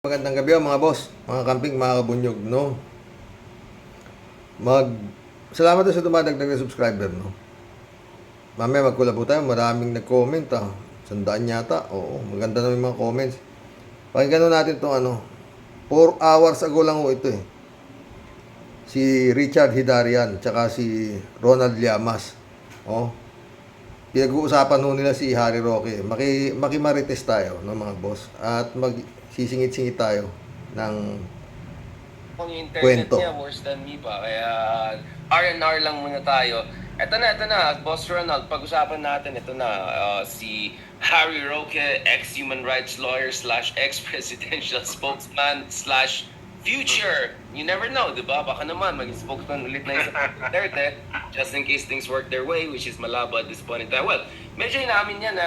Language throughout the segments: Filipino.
Magandang gabi mga boss, mga camping, mga kabunyog, no? Salamat sa dumadagdag na subscriber, no? Mamaya magkulab po tayo, maraming nag-comment, 100 yata. Oo, maganda na yung mga comments. Pakinggan natin itong 4 hours ago lang ho ito eh. Si Richard Hidarian, tsaka si Ronald Llamas. Oh, pinag-uusapan ho nila si Harry Roque. Makimarites tayo, no mga boss. At magsisingit-singit tayo ng Kung yung internet kwento. niya worse than me pa. Kaya R&R lang muna tayo. Ito na, Boss Ronald, pag-usapan natin, ito na, si Harry Roque, ex-human rights lawyer / ex-presidential spokesman / future. You never know, di ba? Baka naman maging spokesman ulit na isa Duterte, just in case things work their way, which is malabo at this point in time. Well, medyo inamin niya na,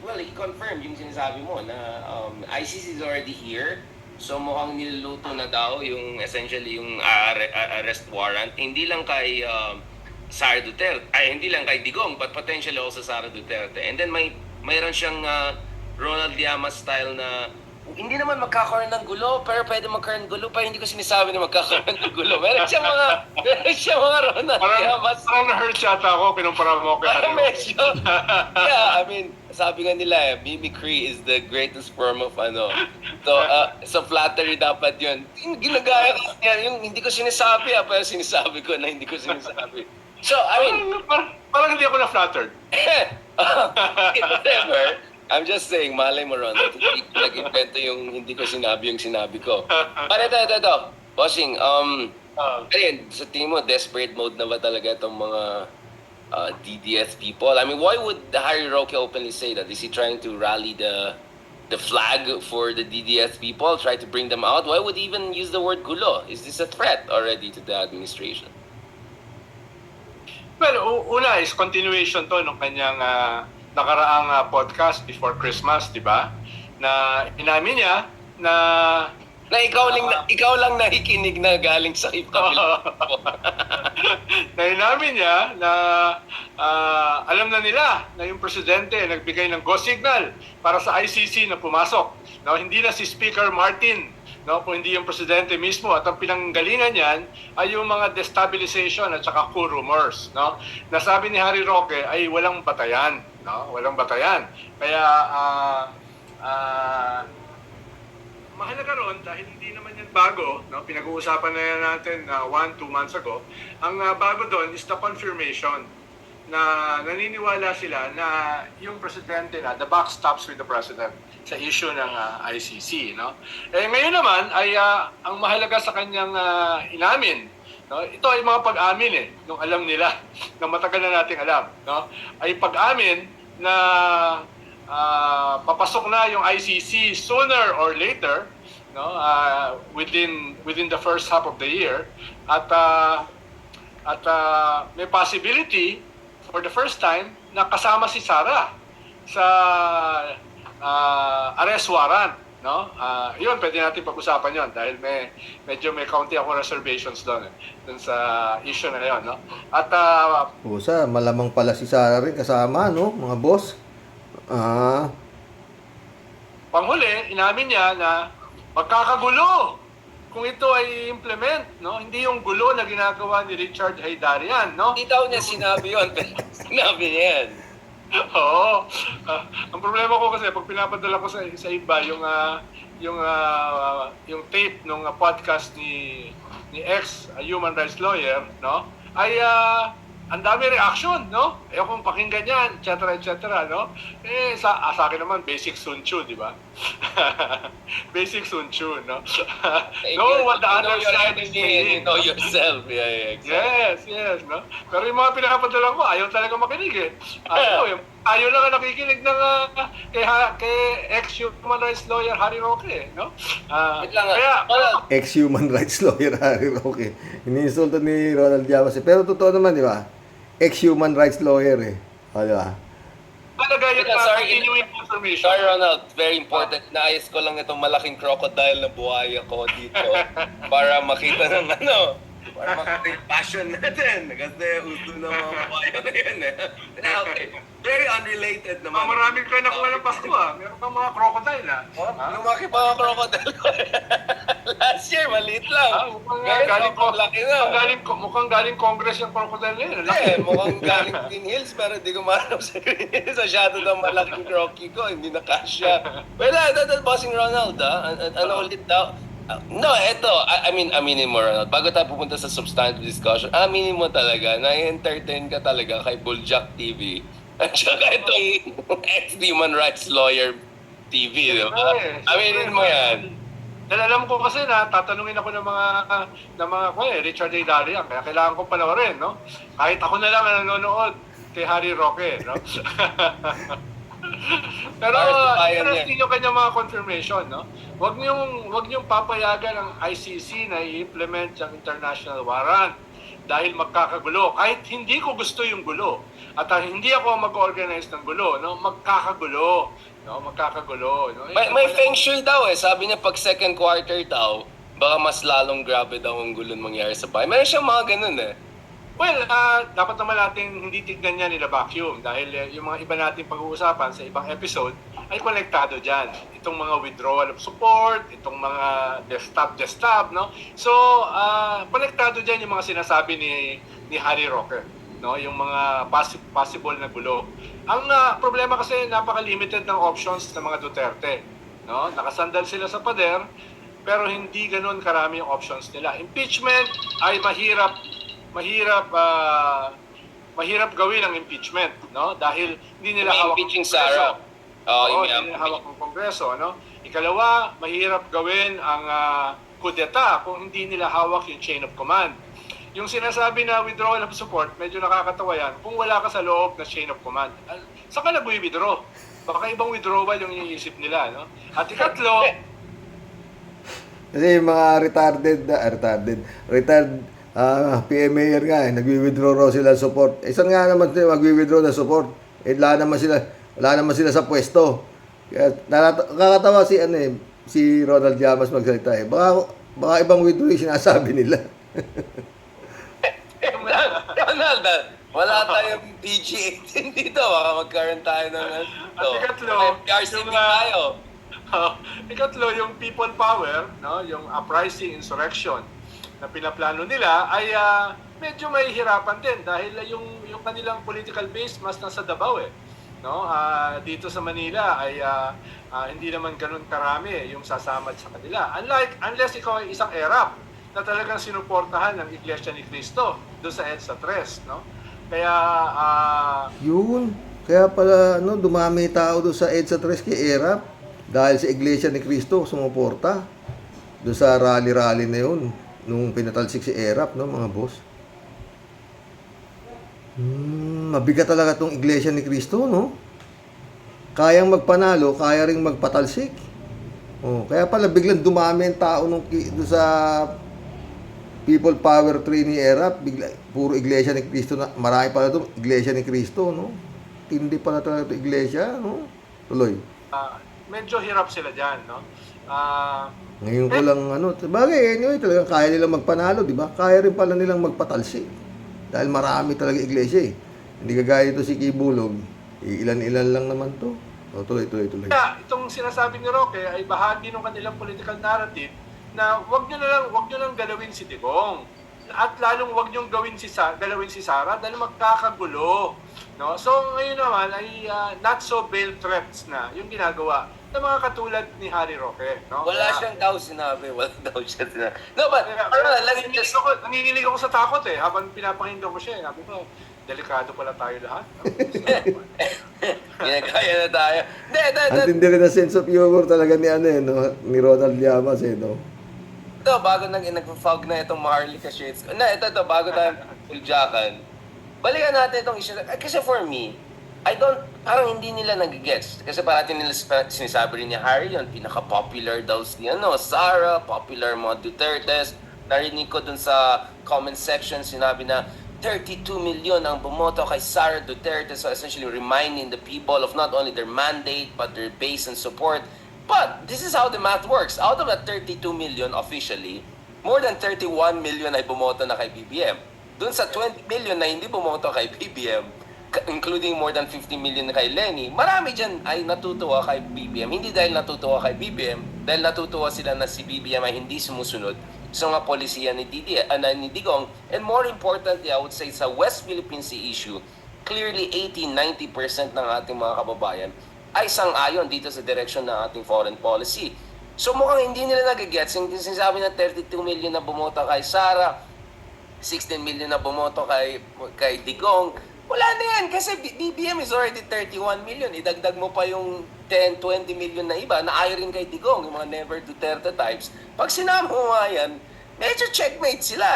i-confirm yung sinasabi mo na ICC is already here. So mukhang niluluto na daw yung essentially yung arrest warrant. Hindi lang kay Sara Duterte, hindi lang kay Digong, but potentially also Sara Duterte. And then mayroon siyang Ronald Llamas style na hindi naman magkakaroon ng gulo, pero pwede magkaroon ng gulo, pero hindi ko sinasabi na magkakaroon ng gulo. Meron siyang mga Ronald Llamas. Parang na-hurt yata ako, kinumpara mo kay Harry. Medyo. Yeah, I mean, sabi nga nila mimicry is the greatest form of So flattery dapat yun. Ginagaya ko yan, yung hindi ko sinasabi, pero sinasabi ko na hindi ko sinasabi. So, I mean, Parang hindi ako na-flattered. whatever. I'm just saying, malay mo ron, nag-invento yung hindi ko sinabi yung sinabi ko. But ito. Bossing, ayun, sa tingin mo, desperate mode na ba talaga itong mga DDS people? I mean, why would Harry Roque openly say that? Is he trying to rally the flag for the DDS people, try to bring them out? Why would he even use the word gulo? Is this a threat already to the administration? Well, una is continuation to ng kanyang nakaraang podcast before Christmas, di ba? Na inamin niya na ikaw lang nakikinig na galing sa kabila. na inamin niya na alam na nila na yung presidente nagbigay ng go signal para sa ICC na pumasok. No, hindi na si Speaker Martin, no, kung hindi yung presidente mismo, at ang pinanggalingan niyan ay yung mga destabilization at saka coup rumors, no. Nasabi ni Harry Roque ay walang batayan, no, walang batayan. Kaya mahalaga ron dahil hindi naman yan bago, no? Pinag-uusapan na yan natin 1-2 months ago. Ang bago doon is the confirmation na naniniwala sila na yung presidente na the buck stops with the president sa issue ng ICC, no? Ngayon naman ay ang mahalaga sa kanyang inamin, no? Ito ay mga pag-amin nung alam nila na matagal na nating alam, no? Ay pag-amin na papasok na yung ICC sooner or later, no, within the first half of the year, at may possibility for the first time na kasama si Sara sa arrest warrant, no. Yun, pwede natin pag-usapan yon dahil medyo may kaunti ako reservations doon sa issue na yon, no. At Pusa, malamang pala si Sara rin kasama, no, mga boss. Panghuli, inamin niya na magkakagulo kung ito ay implement, no? Hindi yung gulo na ginagawa ni Richard Haydarian, no? Hindi daw niya sinabi yun, pero sinabi niya yan. Oo. Ang problema ko kasi pag pinapadala ko sa iba yung tape ng podcast ni ex human rights lawyer, no? Ay ang dami reaction, no? Ayokong pakinggan yan, etc., no? Sa akin naman, basic Sun Tzu, di ba? Basic Sun Tzu, no? Know what the other side is saying. You know yourself. Yeah, exactly. Yes, no? Pero yung mga pinakapadala ko, ayaw talaga makinig ayaw lang ang nakikinig ng kay ex-human rights lawyer Harry Roque, no? Wait lang, Kaya, Ex-human rights lawyer Harry Roque. Iniinsulto ni Ronald Llamas eh. Pero totoo naman, di ba? Ex-human rights lawyer eh. O, di ba? talaga yung continuing information. Sorry, Ronald. Very important. Naayos ko lang itong malaking crocodile na buhaya ko dito para makita ng Para makita yung passion natin. Kasi uso ng mga kabayo ngayon eh. Okay. Very unrelated naman. Maraming kayo nakuha ng Pasko Meron pang mga crocodile Lumaki pa ang crocodile ko. Last year, maliit lang. Mukhang galing ko. laki na. Mukhang galing Congress yung crocodile na yun. Mukhang galing Green Hills, pero hindi ko mahanap sa Green Hills. Masyado ng malaking crocky ko, hindi na kasya. Well, that's Bossing Ronald, ano ulit daw? No, eto, I mean, aminin mo, Ronald, bago tayo pupunta sa substantive discussion, aminin mo talaga, na-entertain ka talaga kay Buljak TV. At saka itong ex-human rights lawyer TV, di ba? Aminin mo yan. Dahil alam ko kasi na tatanungin ako ng mga Richard A. Darian, kaya kailangan ko panoorin, no? Kahit ako na lang ang nanonood kay Harry Roque, no? Pero interesting yung kanyang mga confirmation, no? Huwag niyong papayagan ang ICC na i-implement yung international warrant dahil magkakagulo. Kahit hindi ko gusto yung gulo at hindi ako mag-organize ng gulo, no? Magkakagulo, no? Magkakagulo, no? May feng shui daw eh. Sabi niya pag second quarter daw, baka mas lalong grabe daw ang gulong mangyari sa bahay. Meron siyang mga ganun eh. Well, dapat naman natin hindi tignan yan nila vacuum dahil yung mga iba nating pag-uusapan sa ibang episode ay konektado dyan. Itong mga withdrawal of support, itong mga desktop, no? So, konektado dyan yung mga sinasabi ni Harry Roque, no? Yung mga possible na gulo. Ang problema kasi napaka-limited ng options ng mga Duterte, no? Nakasandal sila sa pader, pero hindi ganoon karami yung options nila. Impeachment ay mahirap gawin ang impeachment, no? Dahil hindi nila hawak impeaching Sara. Oo, hindi nila hawak ng Kongreso, no? Ikalawa, mahirap gawin ang kudeta kung hindi nila hawak yung chain of command. Yung sinasabi na withdrawal of support, medyo nakakatawa yan kung wala ka sa loob na chain of command. Saka na withdraw. Baka ibang withdrawal yung iniisip nila, no? At ikatlo, Kasi yung mga retired PMAer nga, nagwi-withdraw raw sila ng support. Isang nga naman sila magwi-withdraw ng support. Wala naman sila sa pwesto. Kaya nakakatawa si Ronald Llamas magsalita eh. Baka ibang withdraw yung sinasabi nila. Ronald, wala tayong PG-18 dito. Baka magkaroon tayo ng at ikatlo, PRCP tayo. Ikatlo, yung people power, no, yung uprising insurrection na pinaplano nila ay medyo mahihirapan din dahil yung kanilang political base mas nasa Davao eh. No? Dito sa Manila ay hindi naman ganun karami yung sasama sa kanila. Unless ikaw ay isang ERAP na talagang sinuportahan ng Iglesia ni Cristo doon sa EDSA 3, no? Kaya Yun. Kaya pala dumami tao doon sa EDSA 3 kay ERAP dahil sa Iglesia ni Cristo sumuporta doon sa rally na yun nung pinatalsik si ERAP, no, mga boss. Mabigat talaga tong Iglesia ni Cristo, no? Kayang magpanalo, kaya ring magpatalsik. Kaya pala biglang dumami ang tao doon sa People Power 3 ni ERAP, puro Iglesia ni Cristo na, marami pala doon Iglesia ni Cristo, no? Tindi pala talaga ito Iglesia, no? Tuloy. medyo hirap sila diyan, no? Ngayon ko lang bagay anyway, talagang kaya nilang magpanalo, di ba? Kaya rin pala nilang magpatalsik. Dahil marami talaga iglesia eh. Hindi kagaya ito si Kibulog. Ilan-ilan lang naman to. Tuloy. Kaya itong sinasabi ni Roque ay bahagi ng kanilang political narrative na wag nyo lang galawin si Digong. At lalong wag nyo galawin si Sara dahil magkakagulo. No? So ngayon naman ay not so veiled threats na yung ginagawa ng mga katulad ni Harry Roque. No? Wala siyang daw sinabi. No, but nanginginig ako sa takot eh. Habang pinapakinggan ko siya, sabi ko, delikado pala tayo lahat. Kaya na tayo. Ang tindi rin na sense of humor talaga ni ni Ronald Llamas no. Ito, bago nag-fog na itong Maharlika Shades. Bago tayo uljakan. Balikan natin itong issue. Kasi for me, parang hindi nila nag-gets. Kasi parating nila sinasabi rin ni Harry yun, pinaka-popular daw si Sara, popular mga Dutertes. Narinig ko dun sa comment section, sinabi na 32 million ang bumoto kay Sara Duterte. So essentially reminding the people of not only their mandate, but their base and support. But this is how the math works. Out of that 32 million officially, more than 31 million ay bumoto na kay BBM. Doon sa 20 million na hindi bumoto kay BBM, including more than 50 million kay Lenny, marami dyan ay natutuwa kay BBM. Hindi dahil natutuwa kay BBM, dahil natutuwa sila na si BBM ay hindi sumusunod sa mga polisiya ni Digong. And more importantly, I would say sa West Philippine Sea issue, clearly 80-90% ng ating mga kababayan ay sang-ayon dito sa direksyon ng ating foreign policy. So mukhang hindi nila nagigets. Yung sinasabi na 32 million na bumoto kay Sara, 16 million na bumoto kay Digong, wala na yan kasi BBM is already 31 million. Idagdag mo pa yung 10-20 million na iba na ayaw rin kay Digong, yung mga Never Duterte types. Pag sinama mo nga yan, medyo checkmate sila.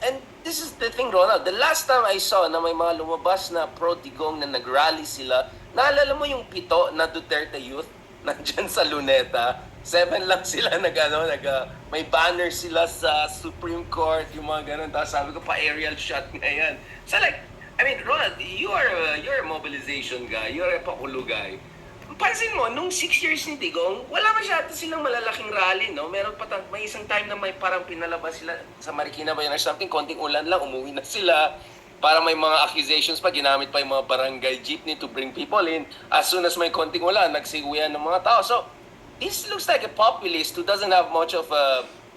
And this is the thing, Ronald. The last time I saw na may mga lumabas na pro-Digong na nag-rally sila, naalala mo yung 7 na Duterte youth nandyan sa Luneta? 7 lang sila may banner sila sa Supreme Court, yung mga ganun. Tapos sabi ko, pa-aerial shot nga yan. So like, I mean, Ronald, you're a mobilization guy, you're a pakulo guy. Pansin mo, nung 6 years ni Digong, wala masyado silang malalaking rally, no? May isang time na may parang pinalabas sila sa Marikina ba yun or something, konting ulan lang, umuwi na sila. Para may mga accusations pa, ginamit pa yung mga barangay jeepney to bring people in. As soon as may konting ulan, nagsiguyan ng mga tao. So, this looks like a populist who doesn't have much of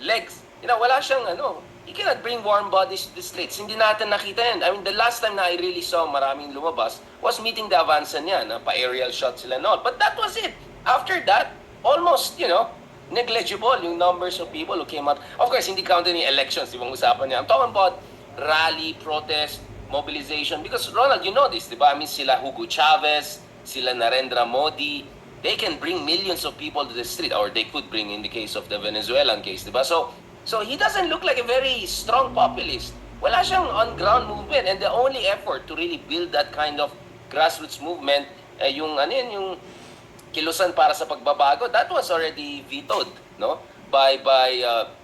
legs. Wala siyang he cannot bring warm bodies to the streets. Hindi natin nakita yan. I mean, the last time na I really saw maraming lumabas was meeting the Avanza niya, pa-aerial shots sila and all. But that was it. After that, almost, negligible yung numbers of people who came out. Of course, hindi counted yung elections, ibang usapan niya. I'm talking about rally, protest, mobilization. Because, Ronald, you know this, di ba? I mean, sila Hugo Chavez, sila Narendra Modi, they can bring millions of people to the street, or they could bring in the case of the Venezuelan case, di ba? So he doesn't look like a very strong populist. Wala siyang on-ground movement, and the only effort to really build that kind of grassroots movement, yung kilusan para sa pagbabago, that was already vetoed, no? By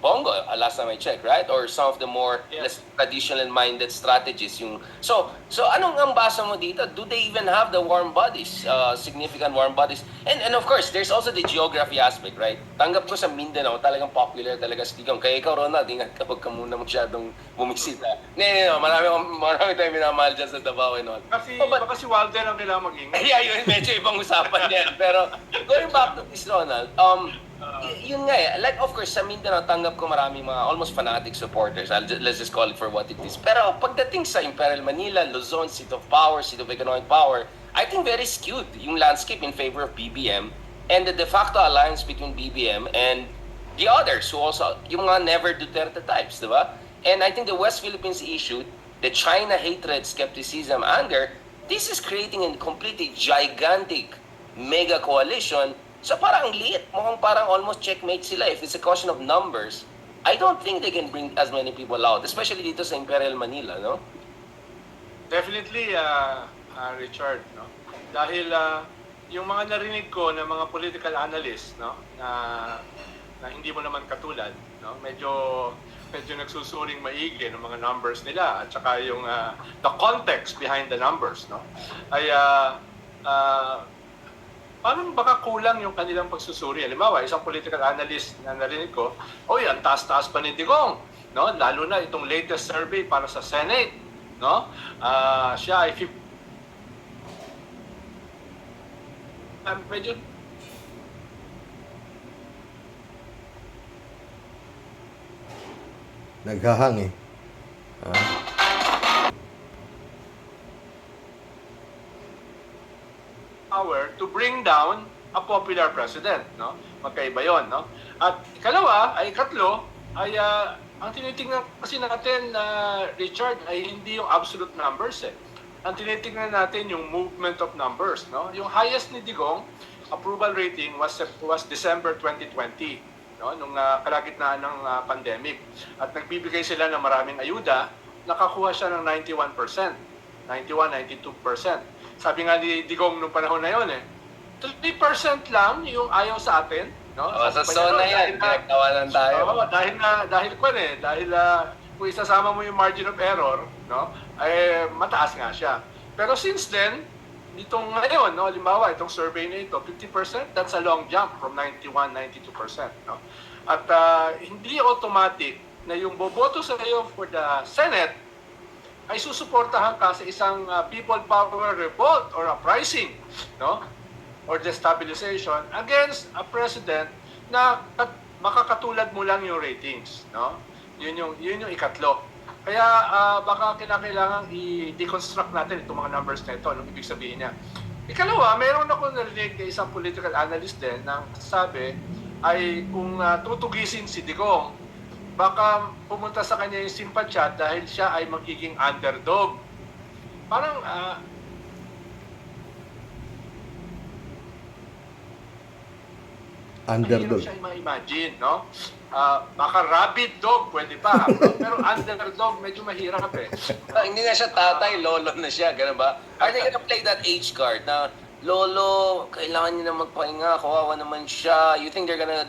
Bongo, last time I checked, right? Or some of the more less traditional-minded strategies. So anong ang basa mo dito? Do they even have the warm bodies, significant warm bodies? And of course, there's also the geography aspect, right? Tanggap ko sa Mindanao, talagang popular talaga si Digong. Kaya ikaw, Ronald, ingat ka, huwag ka muna masyadong bumisita. No, marami tayong minamahal dyan sa Davao and all. Baka si Walter ang kailangan mag-ingat. Yeah, yun, medyo ibang usapan yan. Pero going back to this, Ronald, yun nga like of course sa Mindanao tanggap ko maraming mga almost fanatic supporters. Let's just call it for what it is. Pero pagdating sa Imperial Manila, Luzon, seat of power, seat of economic power, I think very skewed yung landscape in favor of BBM and the de facto alliance between BBM and the others who also, yung mga Never Duterte types, di ba? And I think the West Philippines issue, the China hatred, skepticism, anger, this is creating a completely gigantic mega coalition. So parang ang liit, mukhang parang almost checkmate sila. If it's a question of numbers, I don't think they can bring as many people out, especially dito sa Imperial Manila, no? Definitely, Richard, no? Dahil yung mga narinig ko ng mga political analysts, no, na hindi mo naman katulad, no, medyo nagsusuring maigi ng mga numbers nila at saka yung the context behind the numbers, no, ay parang baka kulang yung kanilang pagsusuri. Halimbawa, isang political analyst na narinig ko, ang taas-taas pa ni Digong, no? Lalo na itong latest survey para sa Senate, no? Siya ay medyo Naghahang eh. power to bring down a popular president, no? Magkaiba 'yon, no? At ikatlo ay ang tinitingnan kasi natin Richard ay hindi yung absolute numbers eh. Ang tinitingnan natin yung movement of numbers, no? Yung highest ni Digong approval rating was December 2020, no? Nung kalagitnaan ng pandemic. At nagbibigay sila ng maraming ayuda, nakakuha siya ng 91%, 92%. Sabi nga ni Digong nung panahon na yon 3% lang yung ayaw sa atin, no? Sa zona yan, pinagtawanan tayo. Dahil kung isasama mo yung margin of error, no, ay mataas nga siya. Pero since then, itong ngayon, no, halimbawa itong survey na ito, 50%, that's a long jump from 91, 92%, no? At hindi automatic na yung boboto sa iyo for the Senate ay susuportahan ka sa isang people power revolt or uprising, no? Or destabilization against a president na makakatulad mo lang yung ratings, no? Yun yung ikatlo. Kaya baka kinakailangan i-deconstruct natin itong mga numbers na ito, anong ibig sabihin niya. Ikalawa, meron ako narinig kay isang political analyst din na sabi ay kung tutugisin si Digong, baka pumunta sa kanya yung simpatya dahil siya ay magiging underdog. Parang Underdog. mahirap siya i-imagine, no? Baka rabid dog, pwede pa. Pero underdog, medyo mahirap eh. Hindi na siya tatay, lolo na siya, ganun ba? Are they gonna play that age card na, lolo, kailangan niya na magpahinga, kawawa naman siya. You think they're gonna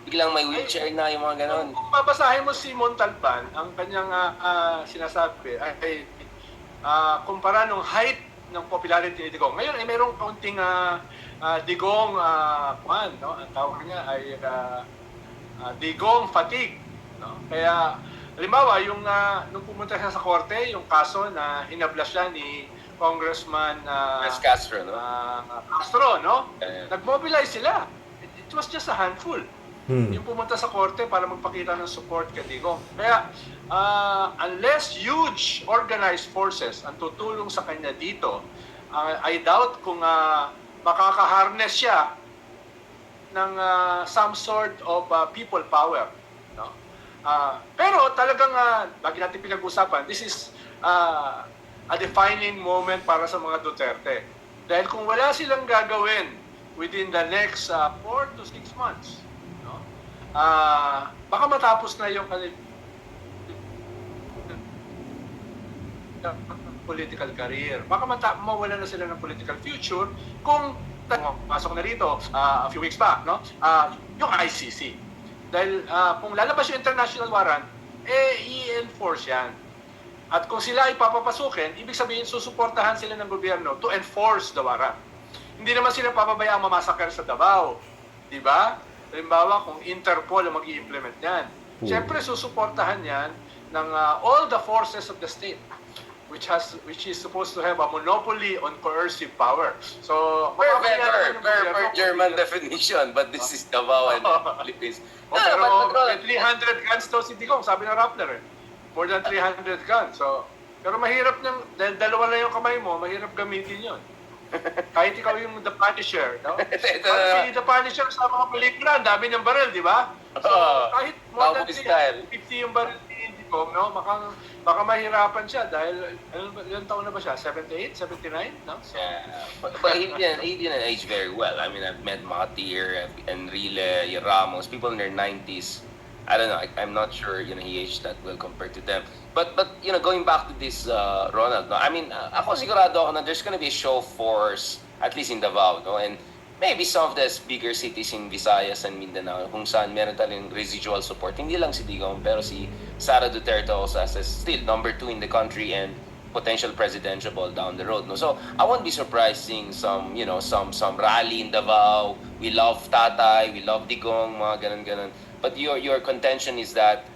biglang may wheelchair na yung mga ganun? Kung babasahin mo si Montalban, ang kanyang sinasabi ay kumpara nung height ng popularity ni Digong. Ngayon ay merong kaunting Digong, no? Ang tawag niya ay Digong fatigue, no? Kaya halimbawa yung nung pumunta siya sa korte, yung kaso na hinablas siya ni Congressman Castro, no? Castro, no? Yeah. Nag-mobilize sila. It was just a handful. Yung pumunta sa korte para magpakita ng support kay Digong. Kaya unless huge organized forces ang tutulong sa kanya dito, I doubt kung makaka-harness siya ng some sort of people power, no? Pero talagang lagi natin pinag-usapan, this is a defining moment para sa mga Duterte. Dahil kung wala silang gagawin within the next 4 to 6 months, no? Baka matapos na yung political career. Baka mawala na sila ng political future kung pasok na rito a few weeks back, no? Yung ICC. Dahil kung lalabas yung international warrant, i-enforce yan. At kung sila ay papapasukin, ibig sabihin susuportahan sila ng gobyerno to enforce the warrant. Hindi naman sila papabayaang mamasaker sa Davao. Di ba? Halimbawa, kung Interpol ang mag-i-implement yan. Siyempre, susuportahan yan ng all the forces of the state, which is supposed to have a monopoly on coercive power. So, Per German definition, but this is Davao and Philippines. Pero 300 guns daw si Digong, sabi ng Rappler eh. More than 300 guns. So, pero mahirap niyang, dahil dalawa lang yung kamay mo, mahirap gamitin yun. Kahit ikaw yung The Punisher, no? Si The Punisher sa mga pelikula, ang dami niyang baril, di ba? So, kahit more than 50 yung baril ni Digong, no? Baka mahirapan siya dahil, ilang taon na ba siya? 78? 79? No? So, Yeah, but he didn't age very well. I mean, I've met Makatir, Enrile, Ramos, people in their 90s. I don't know. I'm not sure. He aged that well compared to them. But going back to this, Ronald. No, I mean, ako sigurado ako na there's gonna be a show of force at least in Davao, no, and maybe some of the bigger cities in Visayas and Mindanao kung saan meron tayong residual support. Hindi lang si Digong, pero si Sara Duterte also as still number 2 in the country and potential presidential down the road, no. So I won't be surprised seeing some rally in Davao. We love Tatay, we love Digong, mga ganun. But your contention is that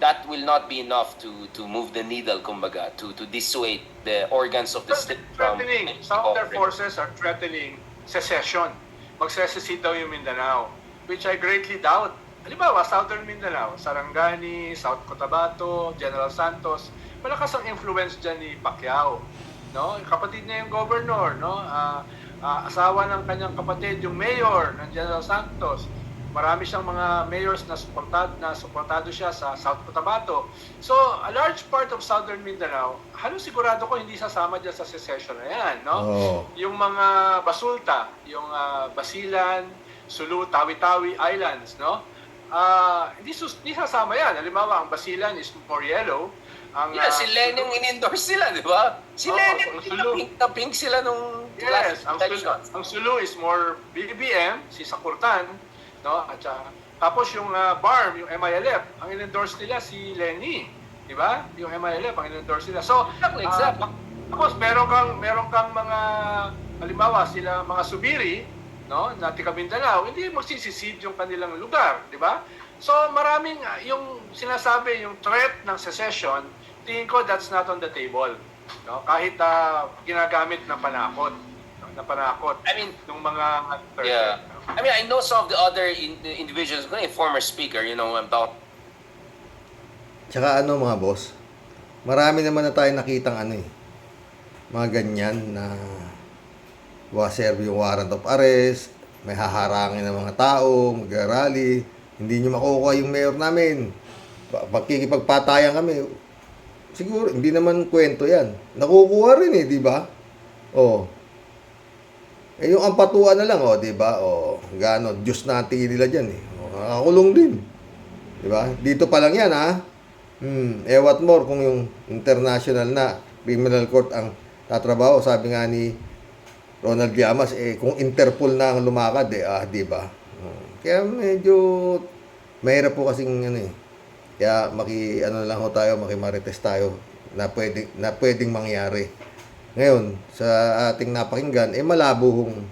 that will not be enough to move the needle, kumbaga, to dissuade the organs of the state from some of their forces are threatening secession. Magsesecede daw yung Mindanao, which I greatly doubt. Halimbawa, Southern Mindanao, Sarangani, South Cotabato, General Santos, malakas ang influence dyan ni Pacquiao, no? Kapatid niya yung governor, no? Asawa ng kanyang kapatid, yung mayor ng General Santos. Marami siyang mga mayors na suportado siya sa South Cotabato. So, a large part of Southern Mindanao, halos sigurado ko hindi sasama dyan sa secession na yan, no? Oh. Yung mga Basulta, yung Basilan, Sulu, Tawi-Tawi Islands, no? Hindi sasama yan. Halimbawa, ang Basilan is more yellow. Si Len yung in-endorse sila, di ba? Si Len, pink na pink sila nung yes, last elections. ang Sulu is more BBM, si Sakurtan, no? At tapos yung BARM, yung MILF, ang in-endorse nila si Lenny, di ba? Yung MILF ang in-endorse nila. So, Exactly. tapos meron kang mga halimbawa sila mga Subiri, no? Na taga Mindanao, hindi magsisecede yung kanilang lugar, di ba? So maraming yung sinasabi, yung threat ng secession, tingin ko that's not on the table. No? Kahit ginagamit na panakot. No? Na panakot I mean, ng mga yeah. I mean, I know some of the other individuals, former speaker, about. Tsaka ano mga boss, marami naman na tayo nakitang mga ganyan na serve yung warrant of arrest, may haharangin ng mga tao, mag-rally, hindi nyo makukuha yung mayor namin. Pagkikipagpatayan kami, siguro, hindi naman kwento yan. Nakukuha rin di ba? Oh. Eh, yung ampatuan na lang, di ba? Gano'n, Diyos na tingin nila dyan nakakulong din. Di ba? Dito pa lang yan, what more kung yung international na criminal court ang tatrabaho. Sabi nga ni Ronald Llamas, kung Interpol na ang lumakad, di ba? Kaya medyo mahirap po kasing Kaya lang ho tayo, makimarites tayo na pwedeng mangyari. Ngayon, sa ating napakinggan, malabo hong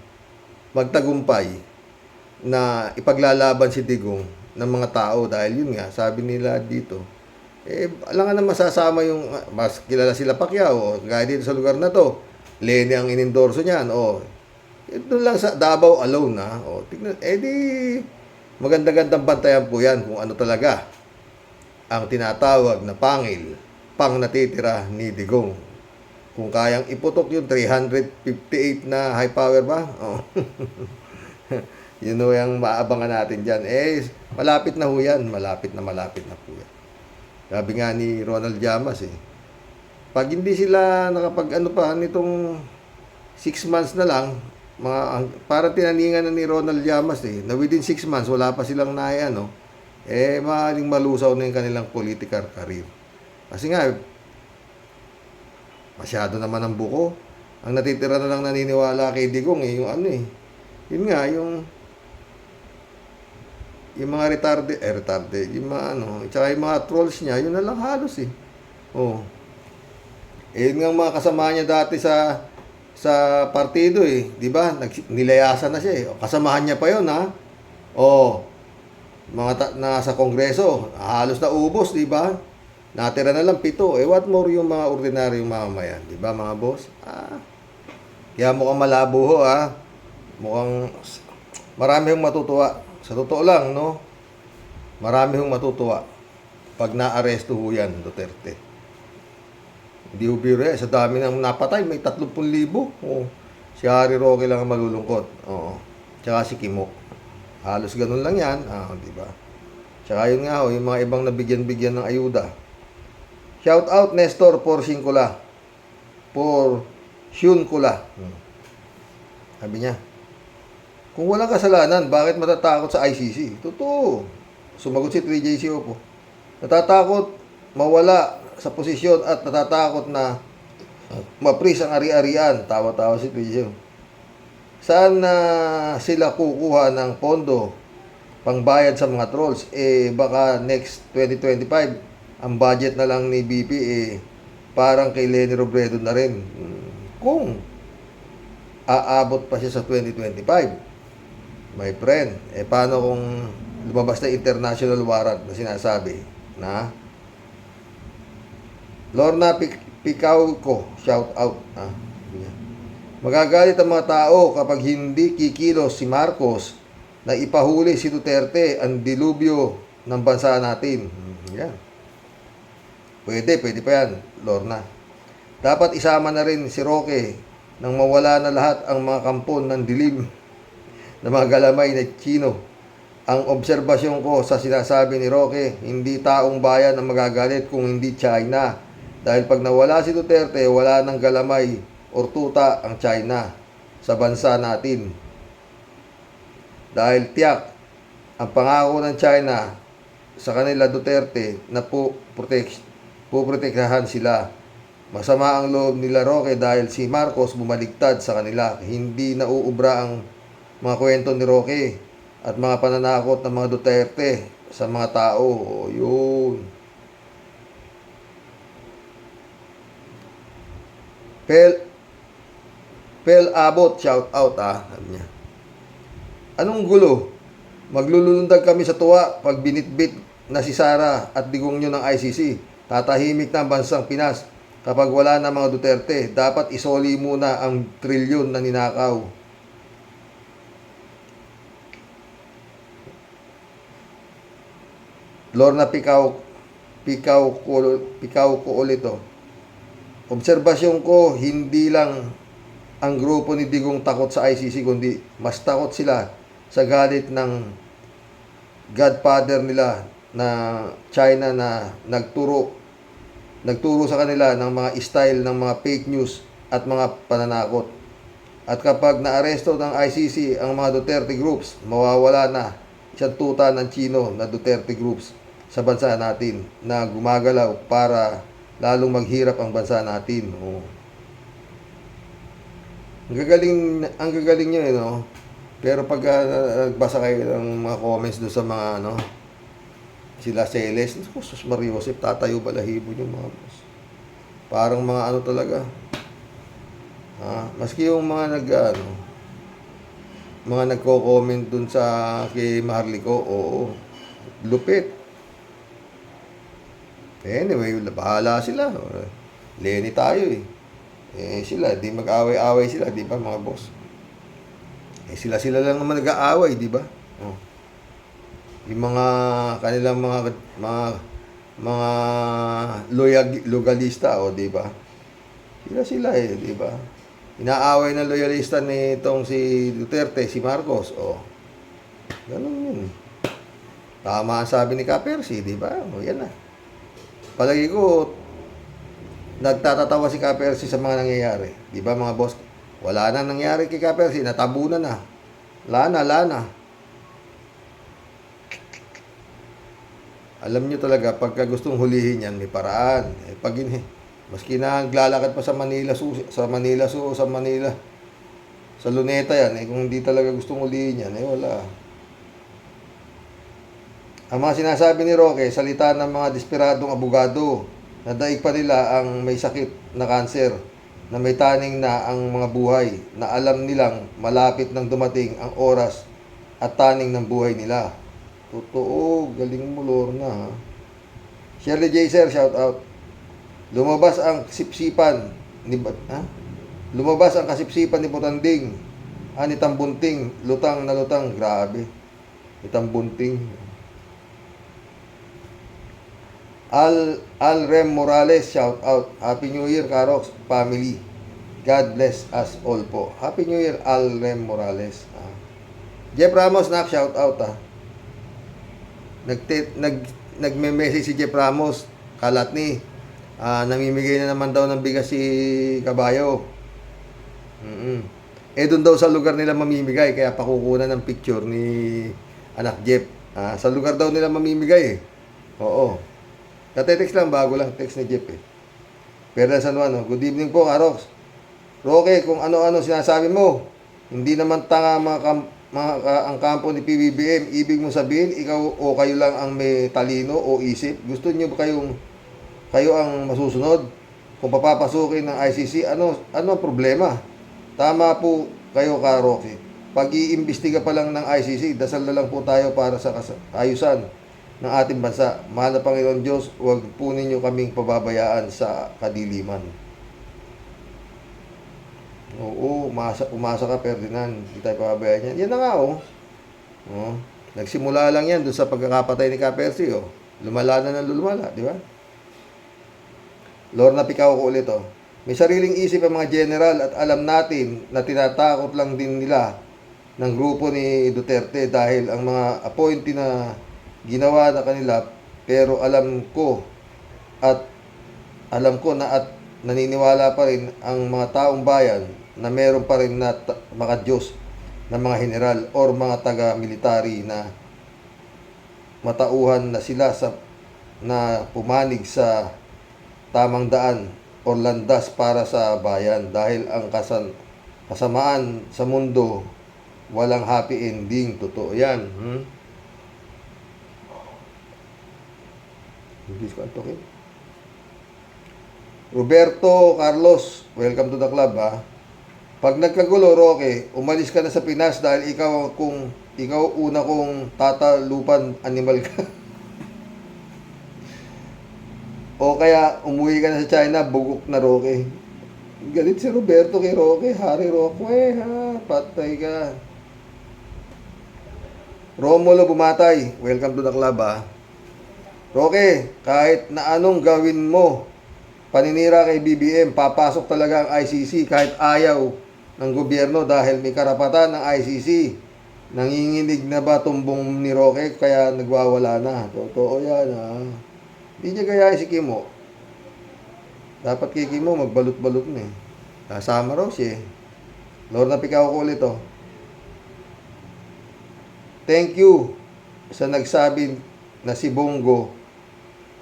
magtagumpay na ipaglalaban si Digong ng mga tao dahil yun nga, sabi nila dito, alangan na masasama yung, mas kilala sila Pacquiao, gaya dito sa lugar na to, Leni ang inendorso niyan, ito lang sa Davao alone tignan, di, maganda-gandang bantayan po yan kung ano talaga ang tinatawag na pang natitira ni Digong. Kung kayang iputok yung 358 na high power ba? Yun yung maabangan natin dyan. Malapit na ho yan. Malapit na po yan. Sabi nga ni Ronald Llamas pag hindi sila nakapag nitong 6 months na lang, parang tinaningan na ni Ronald Llamas na within 6 months, wala pa silang maaaring malusaw na yung kanilang political career. Kasi nga, masyado naman ang buko. Ang natitira na lang naniniwala kay Digong yung yun nga, yung mga retarded, yung mga tsaka yung mga trolls niya, yun na lang halos yun nga mga kasama niya dati sa partido di ba? Nilayasan na siya kasamahan niya pa yun nasa kongreso, halos na ubos, di ba? Natira na lang 7. What more yung mga ordinaryong mamamayan, di ba mga boss? Kaya mukhang malabo mukhang marami hong matutuwa. Sa totoo lang, marami hong matutuwa pag na-aresto ho yan, Duterte. Hindi ho biro sa dami ng napatay, may 30,000. Si Harry Roque lang ang malulungkot. Tsaka si Kimo. Halos ganun lang yan, di ba? Tsaka yun nga yung mga ibang nabigyan-bigyan ng ayuda. Shout out Nestor Porciuncula. Sabi niya, kung walang kasalanan, bakit matatakot sa ICC? Totoo. Sumagot si 3JC Opo. Natatakot mawala sa posisyon at natatakot na mapris ang ari-arian. Tawa-tawa si 3JC. Saan na sila kukuha ng pondo pangbayad sa mga trolls? Baka next 2025 ang budget na lang ni BP parang kay Leni Robredo na rin. Kung aabot pa siya sa 2025, my friend, paano kung lumabas na international warrant na sinasabi na Lorna Picauco, shout out. Magagalit ang mga tao kapag hindi kikilos si Marcos na ipahuli si Duterte ang dilubyo ng bansa natin. Yan. Pwede pa yan, Lorna. Dapat isama na rin si Roque nang mawala na lahat ang mga kampon ng dilim na mga galamay na Chino. Ang obserbasyon ko sa sinasabi ni Roque, hindi taong bayan ang magagalit kung hindi China. Dahil pag nawala si Duterte, wala nang galamay or tuta ang China sa bansa natin. Dahil tiyak, ang pangako ng China sa kanila Duterte na puprotektahan sila. Masama ang loob nila Roque dahil si Marcos bumaligtad sa kanila. Hindi nauubra ang mga kwento ni Roque at mga pananakot ng mga Duterte sa mga tao. Yun. Pel Abot, shout out sabi niya. Anong gulo? Maglulundag kami sa tuwa pag binitbit na si Sara at digong nyo ng ICC. Tatahimik na ang bansang Pinas kapag wala na mga Duterte. Dapat isoli muna ang trilyon na ninakaw. Lorna Pikaw ko ulit oh. Obserbasyon ko, hindi lang ang grupo ni Digong takot sa ICC, kundi mas takot sila sa galit ng godfather nila na China na nagturo sa kanila ng mga style ng mga fake news at mga pananakot. At kapag naaresto ng ICC ang mga Duterte groups, mawawala na isang tuta ng Chino na Duterte groups sa bansa natin na gumagalaw para lalong maghirap ang bansa natin. Oh. Ang gagaling nyo, no? Pero pag nagbasa kayo ng mga comments doon sa mga, sila Celes, sus Mario Joseph, tatayo balahibo yung mga boss. Parang mga talaga. Maski yung mga mga nagko-comment doon sa kay Maharlika, oo, lupit. Anyway, bahala sila. Lenny tayo sila, di mag-away-away sila, di ba mga boss? Sila lang naman nag-aaway, di ba? Oh. Yung mga kanilang mga loyalista, di ba? Sila di ba? Inaaway ng loyalista nitong si Duterte, si Marcos, ganun yun. Tama ang sabi ni Kapersi, di ba? Yan na. Palagi ko, nagtatatawa si Kapersi sa mga nangyayari. Di ba mga boss? Wala na nangyari kay Kapersi, natabunan na. Lana. Alam nyo talaga, pagka gustong hulihin yan, may paraan. Maski na naglalakad pa sa Manila, sa Luneta yan, kung hindi talaga gustong hulihin yan, wala. Ang mga sinasabi ni Roque, salita ng mga desperadong abogado na daig pa nila ang may sakit na kanser, na may taning na ang mga buhay, na alam nilang malapit nang dumating ang oras at taning ng buhay nila. Totoo, galing mo Lorna. Ha? Shirley J. Sir, shout out. Lumabas ang kasipsipan ni Butanding. Ni Tambunting, lutang na lutang, grabe. Ni Tambunting. Al Rem Morales, shout out. Happy New Year, Karox family. God bless us all po. Happy New Year, Al Rem Morales. Jeff Ramos, shout out. Nagme-message si Jeff Ramos, Kalatni. Namimigay na naman daw ng bigas si Kabayo. Doon daw sa lugar nila mamimigay, kaya pakukunan ng picture ni anak Jeff. Sa lugar daw nila mamimigay Oo. Katetext lang, bago lang text ni Jeff Pero San Juan, good evening po, Karox. Roque, kung ano-ano sinasabi mo, hindi naman tanga ang kampo ni PBBM. Ibig mo sabihin, ikaw o kayo lang ang may talino o isip. Gusto niyo ba kayo ang masusunod? Kung papapasukin ng ICC, ano ang problema? Tama po kayo, Roque. Pag-iimbestiga pa lang ng ICC, dasal na lang po tayo para sa ayusan ng ating bansa. Mahal na Panginoon Diyos, huwag po ninyo kaming pababayaan sa kadiliman. Oo, umasa ka, Ferdinand. Hindi tayo pababayaan yan. Yan na nga, Nagsimula lang yan doon sa pagkakapatay ni Kapersi, Lumala na lumala, di ba? Lorna Pikaw ko ulit, May sariling isip ang mga general at alam natin na tinatakot lang din nila ng grupo ni Duterte dahil ang mga appointee na ginawa na kanila, pero alam ko na at naniniwala pa rin ang mga taong bayan na meron pa rin na mga Diyos na mga general or mga taga-military na matauhan na sila na pumanig sa tamang daan o landas para sa bayan, dahil ang kasamaan sa mundo walang happy ending. Totoo yan. English ko antokin. Roberto Carlos, welcome to the club, Pag nagkagulo, Roque, umalis ka na sa Pinas dahil ikaw una kong tatalupan animal ka. O kaya umuwi ka na sa China, bugok na, Roque. Galit si Roberto kay Roque. Harry Roque, ha? Patay ka. Romulo Bumatay, welcome to the club, ha? Roque, kahit na anong gawin mo, paninira kay BBM, papasok talaga ang ICC kahit ayaw ng gobyerno dahil may karapatan ng ICC. Nanginginig na ba tumbong ni Roque kaya nagwawala na? Totoo yan, ha? Hindi niya gayahin si Kimo. Dapat kay Kimo magbalot-balot na eh. Kasama raw siya eh. Lorna Picao ko ulit oh. Thank you sa nagsabi na si Bongo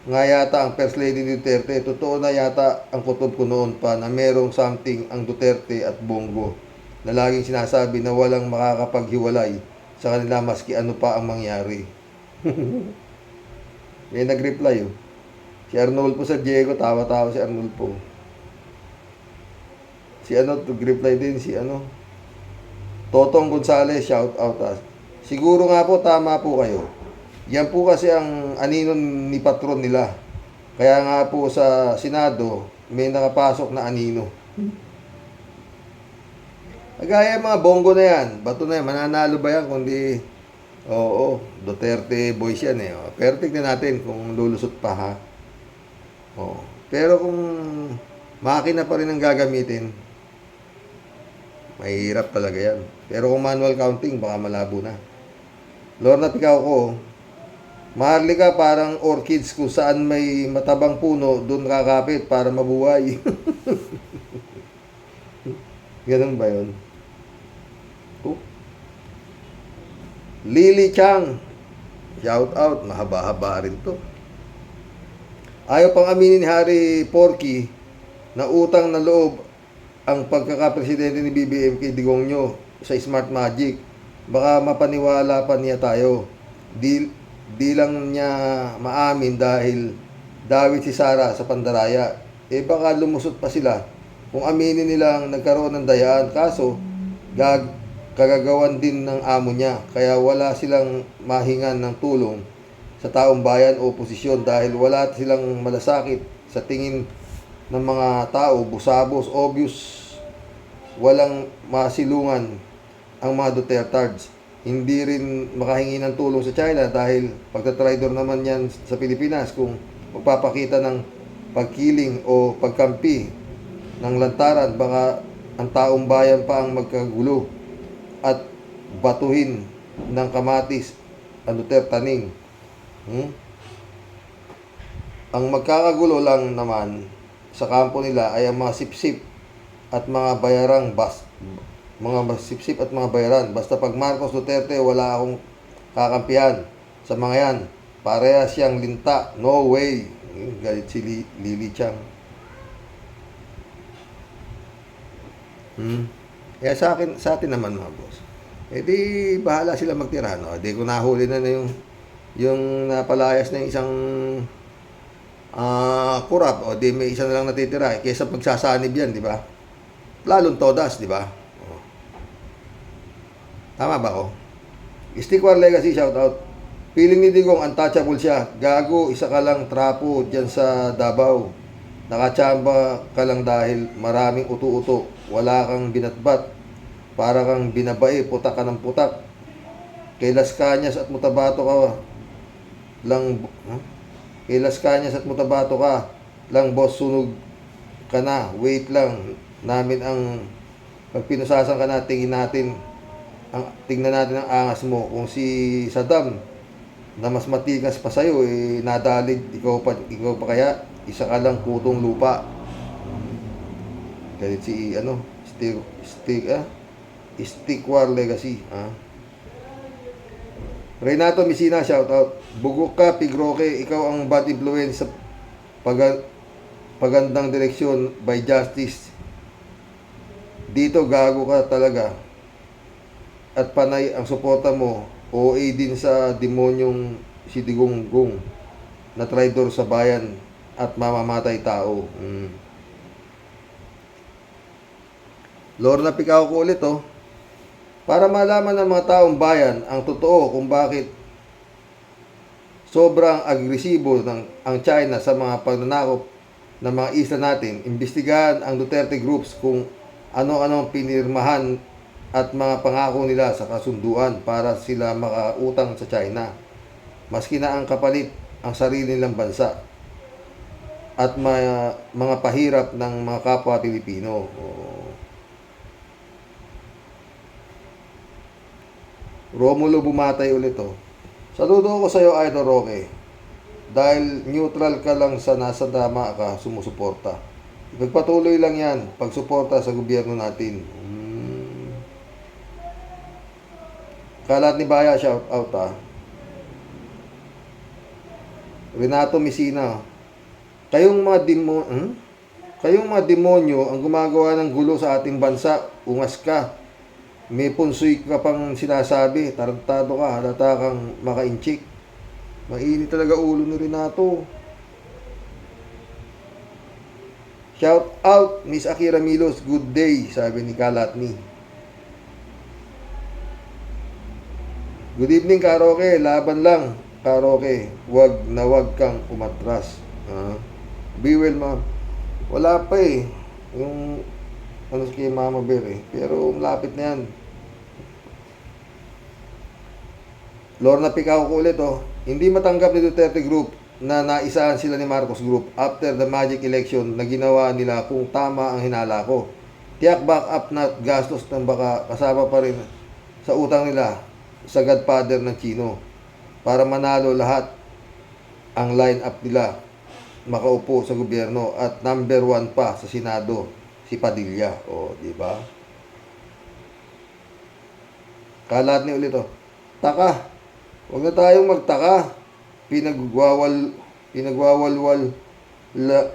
nga yata ang First Lady ni Duterte. Totoo na yata ang kutob ko noon pa na merong something ang Duterte at Bongo na laging sinasabi na walang makakapaghiwalay sa kanila maski ano pa ang mangyari. May nag-reply oh. Si Arnulfo sa Diego, tawa-tawa si Arnulfo. Si nag-reply din si Totong Gonzales, shout out us. Siguro nga po, tama po kayo. Yan po kasi ang anino ni patron nila. Kaya nga po sa Senado, may nakapasok na anino. Agaya mga Bongo na yan. Bato na yan, mananalo ba yan? Kundi, oo, Duterte boys yan eh. Pero tignan natin kung lulusot pa ha. Oo. Pero kung makina pa rin ang gagamitin, mahirap talaga yan. Pero kung manual counting, baka malabo na. Lorna Picao ko, Maharlika parang orchids kung saan may matabang puno, doon kakapit para mabuhay. Ganun ba yun? Oh. Lily Chang, shout out, mahaba-haba rin to. Ayaw pang aminin ni Harry Porky na utang na loob ang pagkakapresidente ni BBM kay Digongyo sa Smart Magic. Baka mapaniwala pa niya tayo. Di lang niya maamin dahil dawit si Sara sa Pandaraya. Baka lumusot pa sila kung aminin nilang nagkaroon ng dayaan. Kaso, kagagawan din ng amo niya. Kaya wala silang mahingan ng tulong sa taong bayan o oposisyon dahil wala silang malasakit sa tingin ng mga tao. Busabos, obvious, walang masilungan ang mga Dutertards. Hindi rin makahingi ng tulong sa China dahil pagtatraidor naman yan sa Pilipinas kung magpapakita ng pagkiling o pagkampi ng lantaran. Baka ang taong bayan pa ang magkagulo at batuhin ng kamatis ang Dutertaning. Ang magkakagulo lang naman sa kampo nila ay ang mga sipsip at mga bayarang bayaran. Basta pag Marcos Duterte, wala akong kakampihan sa mga yan. Pareha siyang linta. No way. Galit si Lily Chang. Kaya sa atin naman mga boss. Di bahala sila magtira. No? Di ko nahuli na yung napalayas na isang kurap. O di may isa na lang natitira. Kaysa pagsasanib yan, di ba? Lalong todas, di ba? Tama ba ako? Stickwar Legacy, shout out. Feeling ni Digong, untouchable siya. Gago, isa ka lang trapo dyan sa Davao. Nakachamba ka lang dahil maraming uto-uto. Wala kang binatbat. Para kang binabae, putak ka ng putak. Kay Las Cañas at Mutabato ka lang. Kay Las Cañas at Mutabato ka lang, boss, sunog ka na. Wait lang. Namin ang pag pinusasan ka na, tingnan natin ang angas mo. Kung si Saddam na mas matigas pa sa'yo, nadalig, ikaw pa kaya, isa ka lang putong lupa. Galit si, Stickwar Legacy. Renato Messina, shout out. Bugok ka, Pigroke, ikaw ang bad influence sa pagandang direksyon by justice. Dito gago ka talaga. At panay ang suporta mo, OA din sa demonyong si Digonggong na traidor sa bayan at mamamatay tao. Lorna Picao ko ulit, oh. Para malaman ng mga taong bayan ang totoo kung bakit sobrang agresibo ang China sa mga pagnanakop ng mga isla natin, imbestigahan ang Duterte groups kung ano-anong pinirmahan at mga pangako nila sa kasunduan para sila makautang sa China. Maski na ang kapalit ang sarili nilang bansa at mga pahirap ng mga kapwa Pilipino. Romulo bumatay ulit, oh. Saludo ko sa iyo, Idol Roque. Dahil neutral ka lang sa nasa tama ka, sumusuporta. Ipagpatuloy lang yan, pagsuporta sa gobyerno natin. Kalat ni Baya, shout out, ah. Renato Messina. Kayong mga demonyo ang gumagawa ng gulo sa ating bansa, ungas ka. May punsoy ka pang sinasabi, tarantado ka, halata kang maka-inchik. Mainit talaga ulo ni Renato. Shout out, Miss Akira Milos, good day, sabi ni Kalatni. Good evening, Karoke, laban lang, Karoke, wag kang umatras. Be well, ma'am. Wala pa eh, yung ano kay Mama Bear eh. Pero malapit na yan. Lorna Picao ko ulit, oh. Hindi matanggap ni Duterte Group na naisahan sila ni Marcos Group after the magic election na ginawa nila kung tama ang hinala ko. Tiyak back up na gastos ng baka kasama pa rin sa utang nila sa godfather ng Chino para manalo lahat ang line up nila makaupo sa gobyerno at number 1 pa sa Senado si Padilla. O, di ba? Kalat ni ulit, oh. Taka. Huwag na tayong magtaka. Pinagwawalwal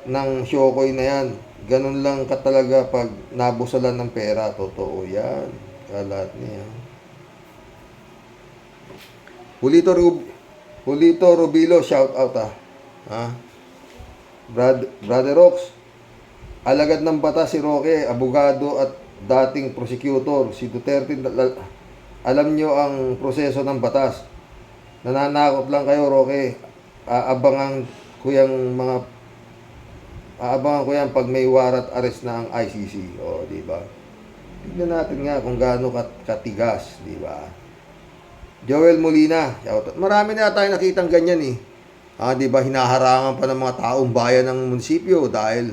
ng Shokoy na yan. Ganun lang ka talaga pag nabusalan ng pera. Totoo yan. Kalat niya. Julito Rubilo, shout out, ah. Ha? Brother Rox, alagad ng batas si Roque, abogado at dating prosecutor. Si Duterte, alam nyo ang proseso ng batas. Nananakot lang kayo, Roque. Aabangan ko yung pag may warrant arrest na ang ICC. O, di ba? Tignan natin nga kung gaano katigas, di ba? Joel Molina, shout out. Marami na tayo nakitang ganyan eh. Di ba, hinaharangan pa ng mga taong bayan ng munisipyo dahil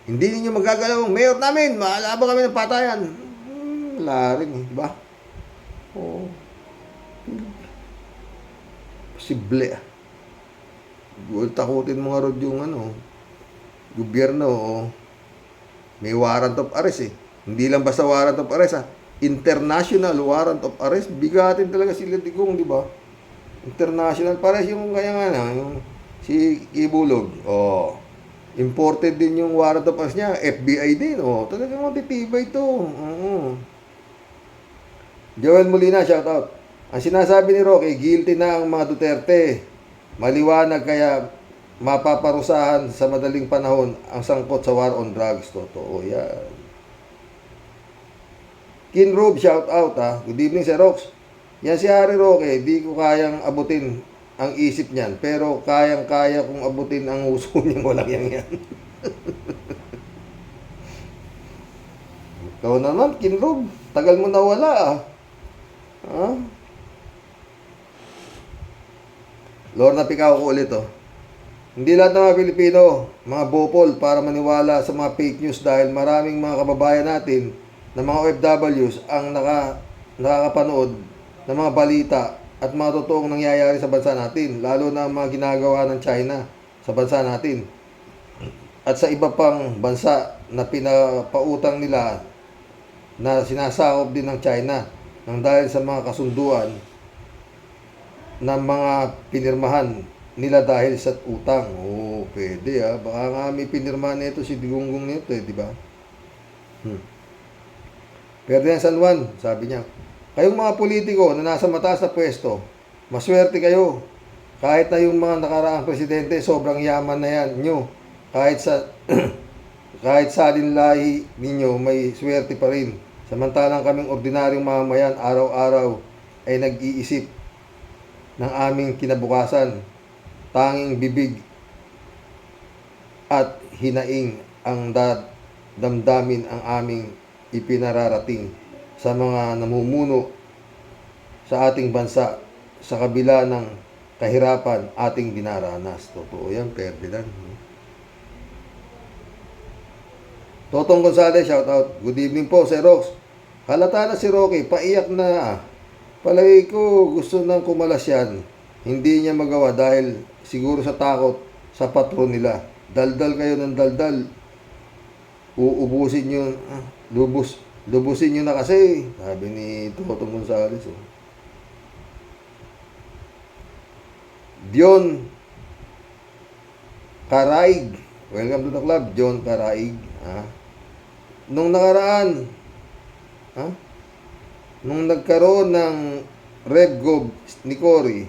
hindi ninyo magagalaw ang mayor namin, maalaban kami ng patayan. Wala rin, di ba? Oo. Posible. Takutin mga rod yung gobyerno, may warrant of arrest eh. Hindi lang basta warrant of arrest, international warrant of arrest. Bigatin talaga sila digong, di ba? International, pares yung kaya nga yung si Kibulog. Imported din yung warrant of arrest niya, FBI din. Talagang matitibay ito. Joel Molina, shout out. Ang sinasabi ni Roque, guilty na ang mga Duterte. Maliwanag kaya mapaparusahan sa madaling panahon ang sangkot sa war on drugs. Totoo yan. Kinrob, shout out, ha. Good evening, Sir Rox. Yan si Harry Roque, di ko kayang abutin ang isip niyan, pero kayang-kaya kong abutin ang uso niyang walang yan. Ikaw naman, Kinrob, tagal mo nawala, ah. Lorna Picao ko ulit, oh. Hindi lahat ng mga Pilipino, mga bopol, para maniwala sa mga fake news dahil maraming mga kababayan natin na mga OFWs ang nakakapanood ng mga balita at mga totoong nangyayari sa bansa natin, lalo na ang mga ginagawa ng China sa bansa natin at sa iba pang bansa na pinapautang nila na sinasakop din ng China nang dahil sa mga kasunduan ng mga pinirmahan nila dahil sa utang. Pwede, baka nga may pinirmahan nito si Digunggong nito, di ba? Ferdinand San Juan, sabi niya, kayong mga politiko na nasa mataas na pwesto, maswerte kayo. Kahit na yung mga nakaraang presidente, sobrang yaman na yan nyo. Kahit sa kahit salin lahi ninyo, may swerte pa rin. Samantalang kaming ordinaryong mamamayan, araw-araw ay nag-iisip ng aming kinabukasan. Tanging bibig at hinaing ang damdamin ang aming ipinararating sa mga namumuno sa ating bansa sa kabila ng kahirapan ating dinaranas. Totoo yan, Ferdinand. Totong Gonzales, shout out. Good evening po, Sir Rox. Halata na si Rocky, paiyak na. Palagi ko gusto nang kumalas yan. Hindi niya magawa dahil siguro sa takot sa patron nila. Daldal kayo ng daldal. Uubusin nyo, lubusin nyo na kasi. Sabi ni Totong Gonzales. Oh. Dion Karaig. Welcome to the club, John Karaig. Nung nakaraan, nung nagkaroon ng RevGov ni Cory,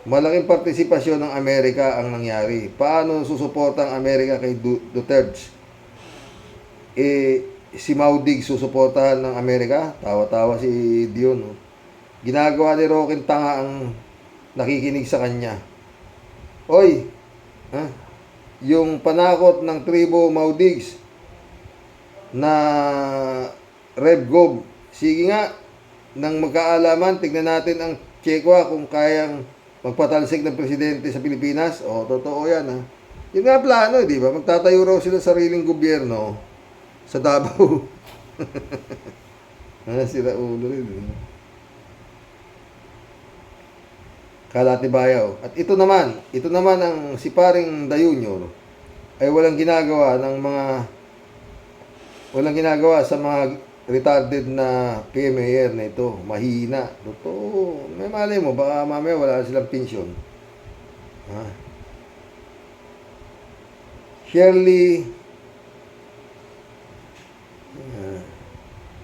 malaking partisipasyon ng Amerika ang nangyari. Paano susuporta ang Amerika kay Duterte? Si Maudig susuportahan ng Amerika? Tawa-tawa si Dion. Oh. Ginagawa ni Rokin tanga ang nakikinig sa kanya. Oy, yung panakot ng tribo Maudigs na RevGov, sige nga, nang magkaalaman, tignan natin ang Chekwa kung kayang magpatalsik ng presidente sa Pilipinas. O, totoo yan, ha. Yun nga plano, di ba? Magtatayo raw sila sariling gobyerno sa Davao. Sila ulo rin. Kalatibayaw. At ito naman ang si paring Dayunyor ay walang ginagawa sa mga retarded na PMAR na ito. Mahina. Totoo. May malay mo, baka mamaya wala silang pensyon.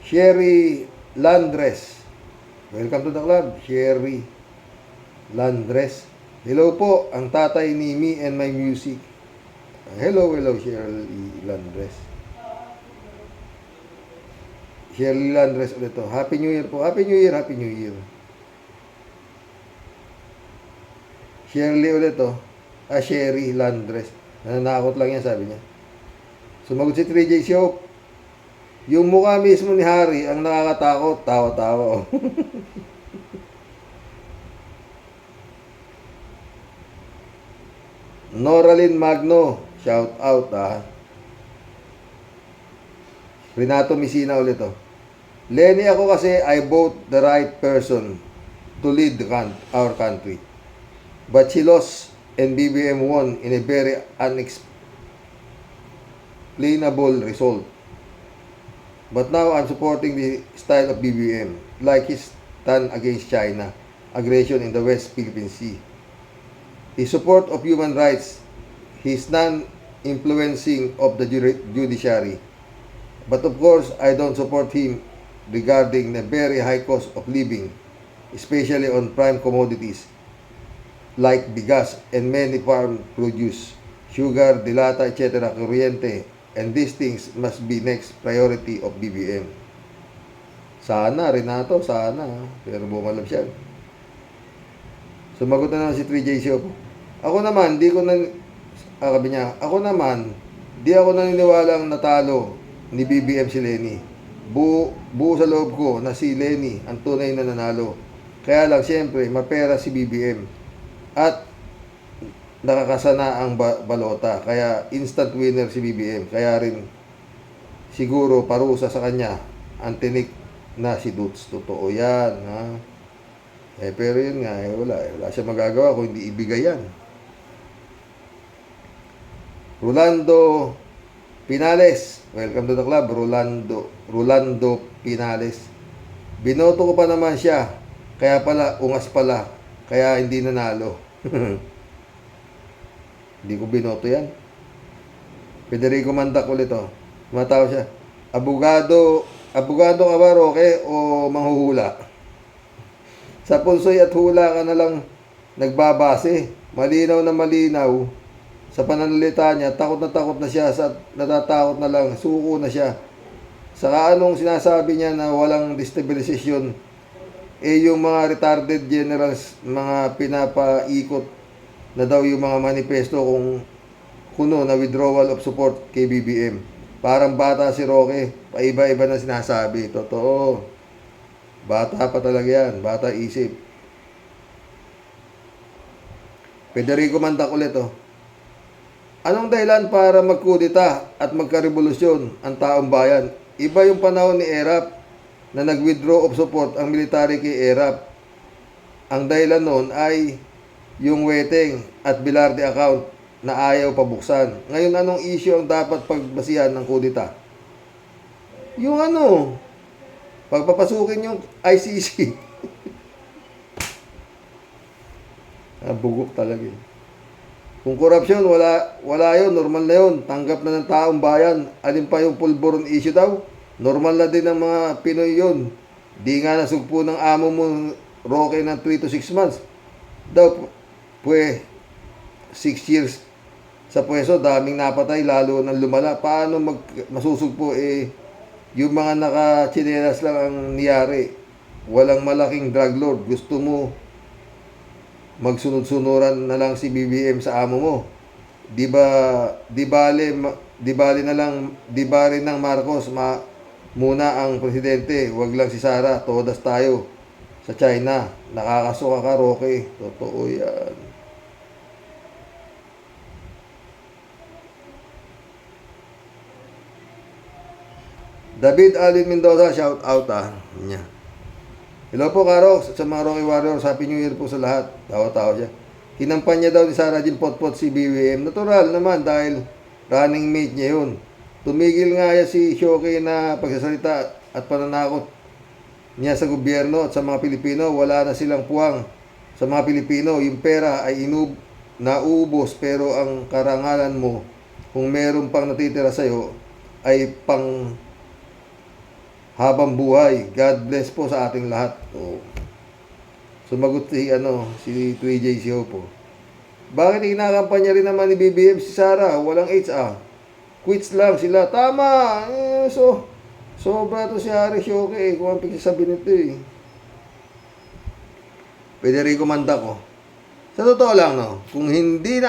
Sherry Landres. Welcome to the club, Sherry Landres. Hello po, ang tatay ni Me and My Music. Hello, Sherry Landres. Sherry Landres ulit to. Happy New Year po. Happy New Year. Shirley ulit to. Sherry Landres. Nananakot lang yan, sabi niya. Sumagot si 3J Show. Yung mukha mismo ni Harry ang nakakatakot. Tawa-tawa. Oh. Noralyn Magno. Shout out, Renato Messina ulit to. Lenny, ako kasi I vote the right person to lead our country. But she lost and BBM won in a very unexplainable result. But now I'm supporting the style of BBM, like his stand against China, aggression in the West Philippine Sea. His support of human rights, his non-influencing of the judiciary. But of course, I don't support him regarding the very high cost of living, especially on prime commodities like bigas and many farm produce, sugar, dilata, etc., kuryente, and these things must be next priority of BBM. Sana, Renato, sana. Pero bumalab siya. Sumagot na naman si 3J Shop. Ako naman, di ako naniniwalang natalo ni BBM si Lenny. Buo sa loob ko na si Lenny ang tunay na nanalo. Kaya lang, siyempre, mapera si BBM. At nakakasana ang balota. Kaya instant winner si BBM. Kaya rin siguro parusa sa kanya ang tinik na si Dutz. Totoo yan. Ha? Pero yun nga, wala siya magagawa kung hindi ibigay yan. Rolando Pinales. Welcome to the club, Rolando Pinales. Binoto ko pa naman siya. Kaya pala, ungas pala. Kaya hindi nanalo. Hindi ko binoto yan. Federico Mandak ulit to. Matawa siya. Abogado ka ba, Roque, o manghuhula? Sa punsoy at hula ka na lang nagbabase. Malinaw na malinaw sa pananalita niya, takot na siya, natatakot na lang, suko na siya. Saka anong sinasabi niya na walang destabilization, yung mga retarded generals, mga pinapaikot na daw yung mga manifesto kung kuno na withdrawal of support kay BBM. Parang bata si Roque, paiba-iba na sinasabi. Totoo. Bata pa talaga yan, bata isip. Federico Mandak ulit, oh. Anong dahilan para magkudita at magkarevolusyon ang taong bayan? Iba yung panahon ni Erap na nag-withdraw of support ang military kay Erap. Ang dahilan noon ay yung Weteng at Bilarde account na ayaw pabuksan. Ngayon, anong issue ang dapat pagbasihan ng kudita? Yung pagpapasukin yung ICC. Bugok talaga eh. Kung korupsyon, wala yun, normal na yun. Tanggap na ng taong bayan. Alin pa yung pulburon issue daw? Normal na din ng mga Pinoy yun. Di nga nasugpo ng amo mo, Roque, ng 3 to 6 months. Daw, 6 years sa pweso, daming napatay, lalo nang lumala. Paano masusugpo yung mga nakachinelas lang ang niyari. Walang malaking drug lord. Gusto mo magsunod-sunuran na lang si BBM sa amo mo. Di bali ng Marcos muna ang presidente, wag lang si Sara, todas tayo sa China. Nakakasuka ka, Roque. Totoo yan. David Alin Mendoza, shout out niya. Hello po, Karox, sa mga Rocky Warriors. Happy New Year po sa lahat. Tawa-tawa siya. Kinampanya daw ni Sara Jean Potpot si BBM. Natural naman dahil running mate niya yun. Tumigil nga yan si Shoki na pagsasalita at pananakot niya sa gobyerno at sa mga Pilipino. Wala na silang puwang sa mga Pilipino. Yung pera ay nauubos, pero ang karangalan mo, kung meron pang natitira sa'yo, ay pang habang buhay. God bless po sa ating lahat. Oh. Sumagot si 3J po. Bakit kinakampanya rin naman ni BBM si Sara? Walang HR. Quits lang sila. Tama! Sobra to si Harry Shoke kung ang pagsasabi nito eh. Federico Mandak, oh. Sa totoo lang, no? Kung hindi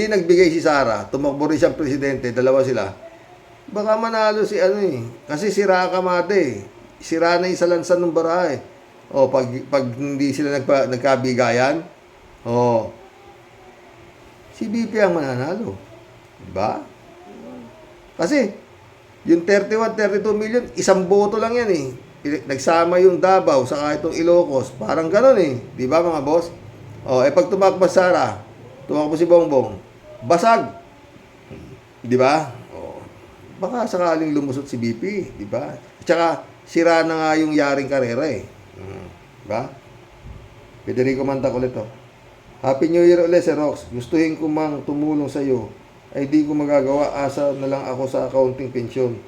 nagbigay si Sara, tumakbo rin siyang presidente, dalawa sila, baka manalo si kasi sira kamate. Sira na yung salansan ng bara eh. O, pag hindi sila nagkabigayan, si BP ang mananalo. Diba? Kasi, yung 31-32 million, isang boto lang yan eh. Nagsama yung Davao sa itong Ilocos. Parang ganon eh. Diba mga boss? Pag tumakbo Sara, tumakbo si Bongbong, basag. Diba? Baka sakaling lumusot si BP, di ba? Tsaka sira na nga yung yaring karera eh. Di ba? Federico Mantak ulit, oh. Happy New Year ulit, Sir Rox. Gustuhin ko mang tumulong sa iyo, ay di ko magagawa. Asa na lang ako sa accounting pensyon.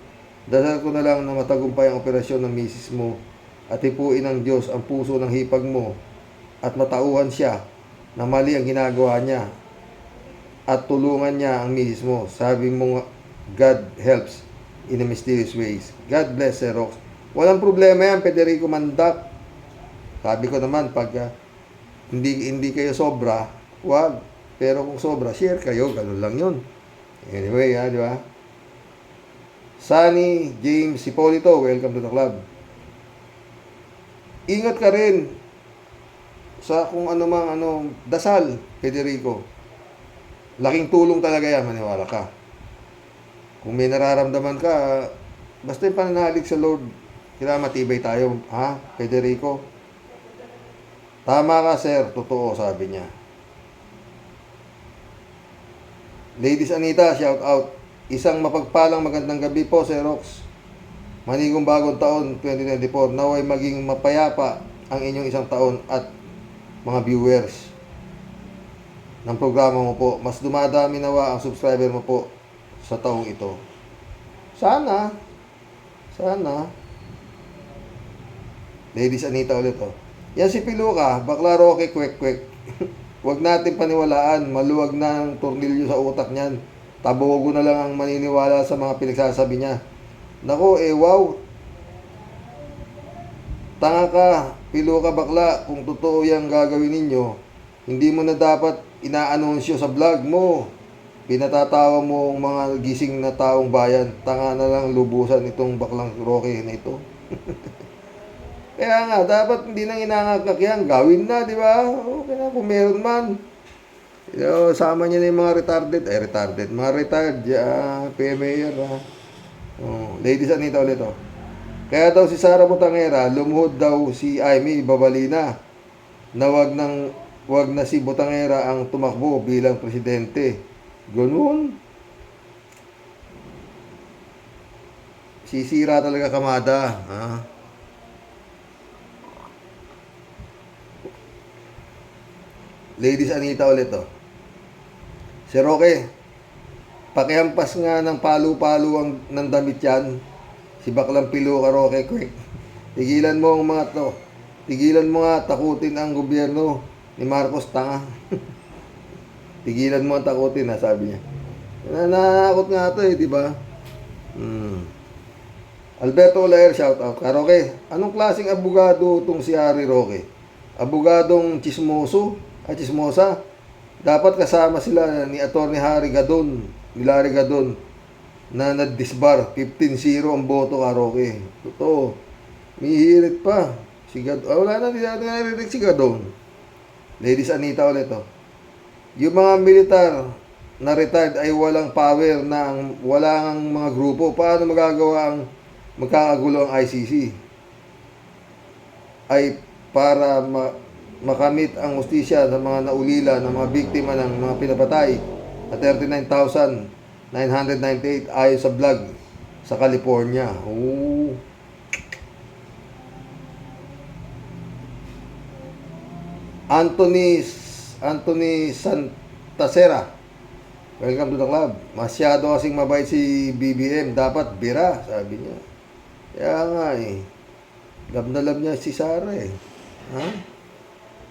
Dasal ko na lang na matagumpay ang operasyon ng misis mo at hipuin ng Diyos ang puso ng hipag mo at matauhan siya na mali ang ginagawa niya at tulungan niya ang misis mo. Sabi mo, God helps in a mysterious ways. God bless, Sir Rox. Walang problema yan, Federico Mandak. Sabi ko naman, pag hindi kayo sobra, wag. Pero kung sobra, share kayo. Ganun lang yun. Anyway, di ba? Sunny James Hipolito, welcome to the club. Ingat ka rin sa kung dasal, Federico. Laking tulong talaga yan, maniwala ka. Kung may nararamdaman ka, basta yung pananalig sa Lord, kailangan matibay tayo, ha, Federico? Tama ka, sir. Totoo, sabi niya. Ladies Anita, shout out. Isang mapagpalang magandang gabi po, Sir Rox. Manigong bagong taon, 2024. Naway maging mapayapa ang inyong isang taon at mga viewers ng programa mo po. Mas dumadami nawa ang subscriber mo po sa taong ito. Sana. Ladies Anita ulit, oh. Yan si Piluka, bakla Roque, kwek. Huwag natin paniwalaan. Maluwag na ang tornilyo sa utak niyan. Tabogo na lang ang maniniwala sa mga pinagsasabi niya. Nako, wow. Tanga ka, pilo ka bakla. Kung totoo yung gagawin ninyo, hindi mo na dapat inaanunsyo sa vlog mo. Pinatatawa mo ang mga gising na taong bayan. Tanga na lang lubusan itong baklang Roque na ito. Kaya nga, dapat hindi nang inangakak yan. Gawin na, di ba? Okay na, kung meron man. Sama niya na yung mga retarded. Mga retired, PMAer, ladies Anita ulit, Kaya daw si Sara Butangera, lumuhod daw si Amy Babalina na wag na si Butangera ang tumakbo bilang presidente. Ganun. Sisira talaga kamada, ha? Ladies Anita ulit, Si Roque, pakihampas nga ng palu-palu ng damit yan. Si baklang pilo ka, Roque, quick. Tigilan mo ang mga to. Tigilan mo nga takutin ang gobyerno ni Marcos, tanga. Tigilan mo ang takutin, sabi niya. Nanakot nga to, di ba? Alberto Olaer, shout out. Roque, anong klaseng abogado itong si Harry Roque? Abogadong chismosa. Dapat kasama sila ni Atty. Larry Gadon na nag-disbar 15-0 ang boto ka, Roque. Totoo. May hirit pa. Si Gadon. Wala na, hindi natin narinig si Gadon. Ladies Anita ulit, Yung mga militar na retired ay walang power wala ang mga grupo. Paano magkakagulo ang ICC? Ay para makamit ang hustisya sa mga naulila ng mga biktima ng mga pinapatay na 39,998 ayon sa vlog sa California. Anthony Santasera, welcome to the club. Masyado kasing mabait si BBM, dapat bira, sabi niya. Kaya nga love na love niya si Sara Ha?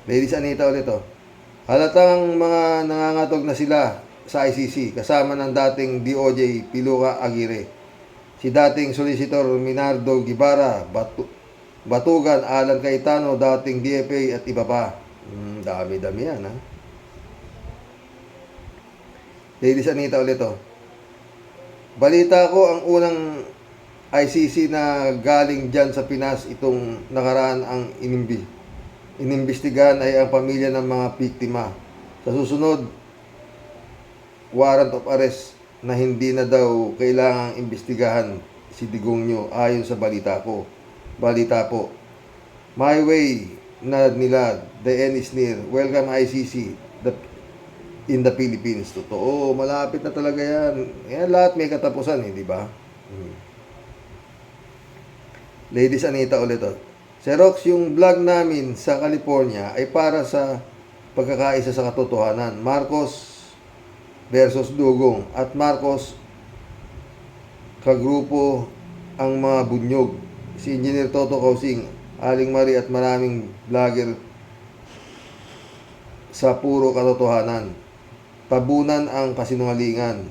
Ladies Anita ulit, Halatang mga nangangatog na sila sa ICC kasama ng dating DOJ Piluca Aguirre, si dating Solicitor Minardo Guevara, Batugan, Alan Cayetano, dating DFA at iba pa. Dami-dami yan, Ladies Anita ulit, Balita ko ang unang ICC na galing dyan sa Pinas itong nakaraan ang inimbestigahan ay ang pamilya ng mga biktima. Sa susunod, warrant of arrest na hindi na daw kailangang imbestigahan si Digongyo ayon sa balita po. My way na nila, the end is near. Welcome ICC in the Philippines. Totoo, malapit na talaga yan. Yan lahat may katapusan, di ba? Ladies Anita ulit, Xerox, yung vlog namin sa California ay para sa pagkakaisa sa katotohanan. Marcos versus Dugong at Marcos kagrupo ang mga bunyog. Si Engineer Toto Kausing, Aling Marie at maraming vlogger sa puro katotohanan. Tabunan ang kasinungalingan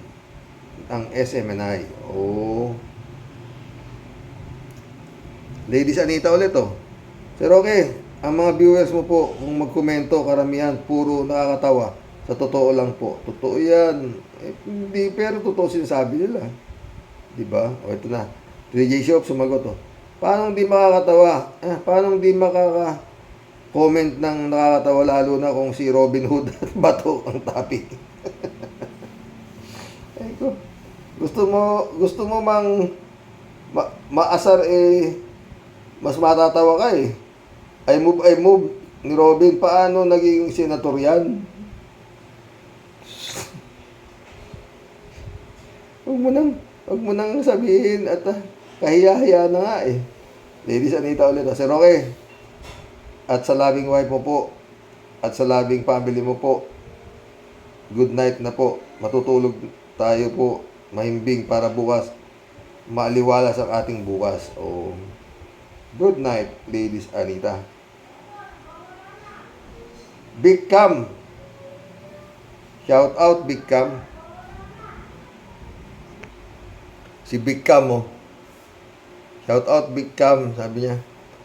ang SMNI. Ladies Anita ulit, Sir Roque, ang mga viewers mo po, kung magkomento, karamihan, puro nakakatawa. Sa totoo lang po. Totoo yan. Hindi, pero totoo sinasabi nila. Diba? Ito na. 3J Shop, sumagot, Paano hindi makakatawa? Paano hindi makaka-comment ng nakakatawa, lalo na kung si Robin Hood at Bato ang topic? Gusto mo mang maasar mas matatawa ka I move ni Robin, paano naging senator yan? Huwag mo nang sabihin at kahiya-hiya na nga Ladies Anita ulit, Sir Roque, at sa loving wife mo po at sa loving family mo po, good night na po. Matutulog tayo po mahimbing para bukas maaliwalas ang ating bukas. Good night, Ladies Anita. Big Cam, Shout out Big Cam. Si Big Cam, oh. Shout out Big Cam, sabi niya.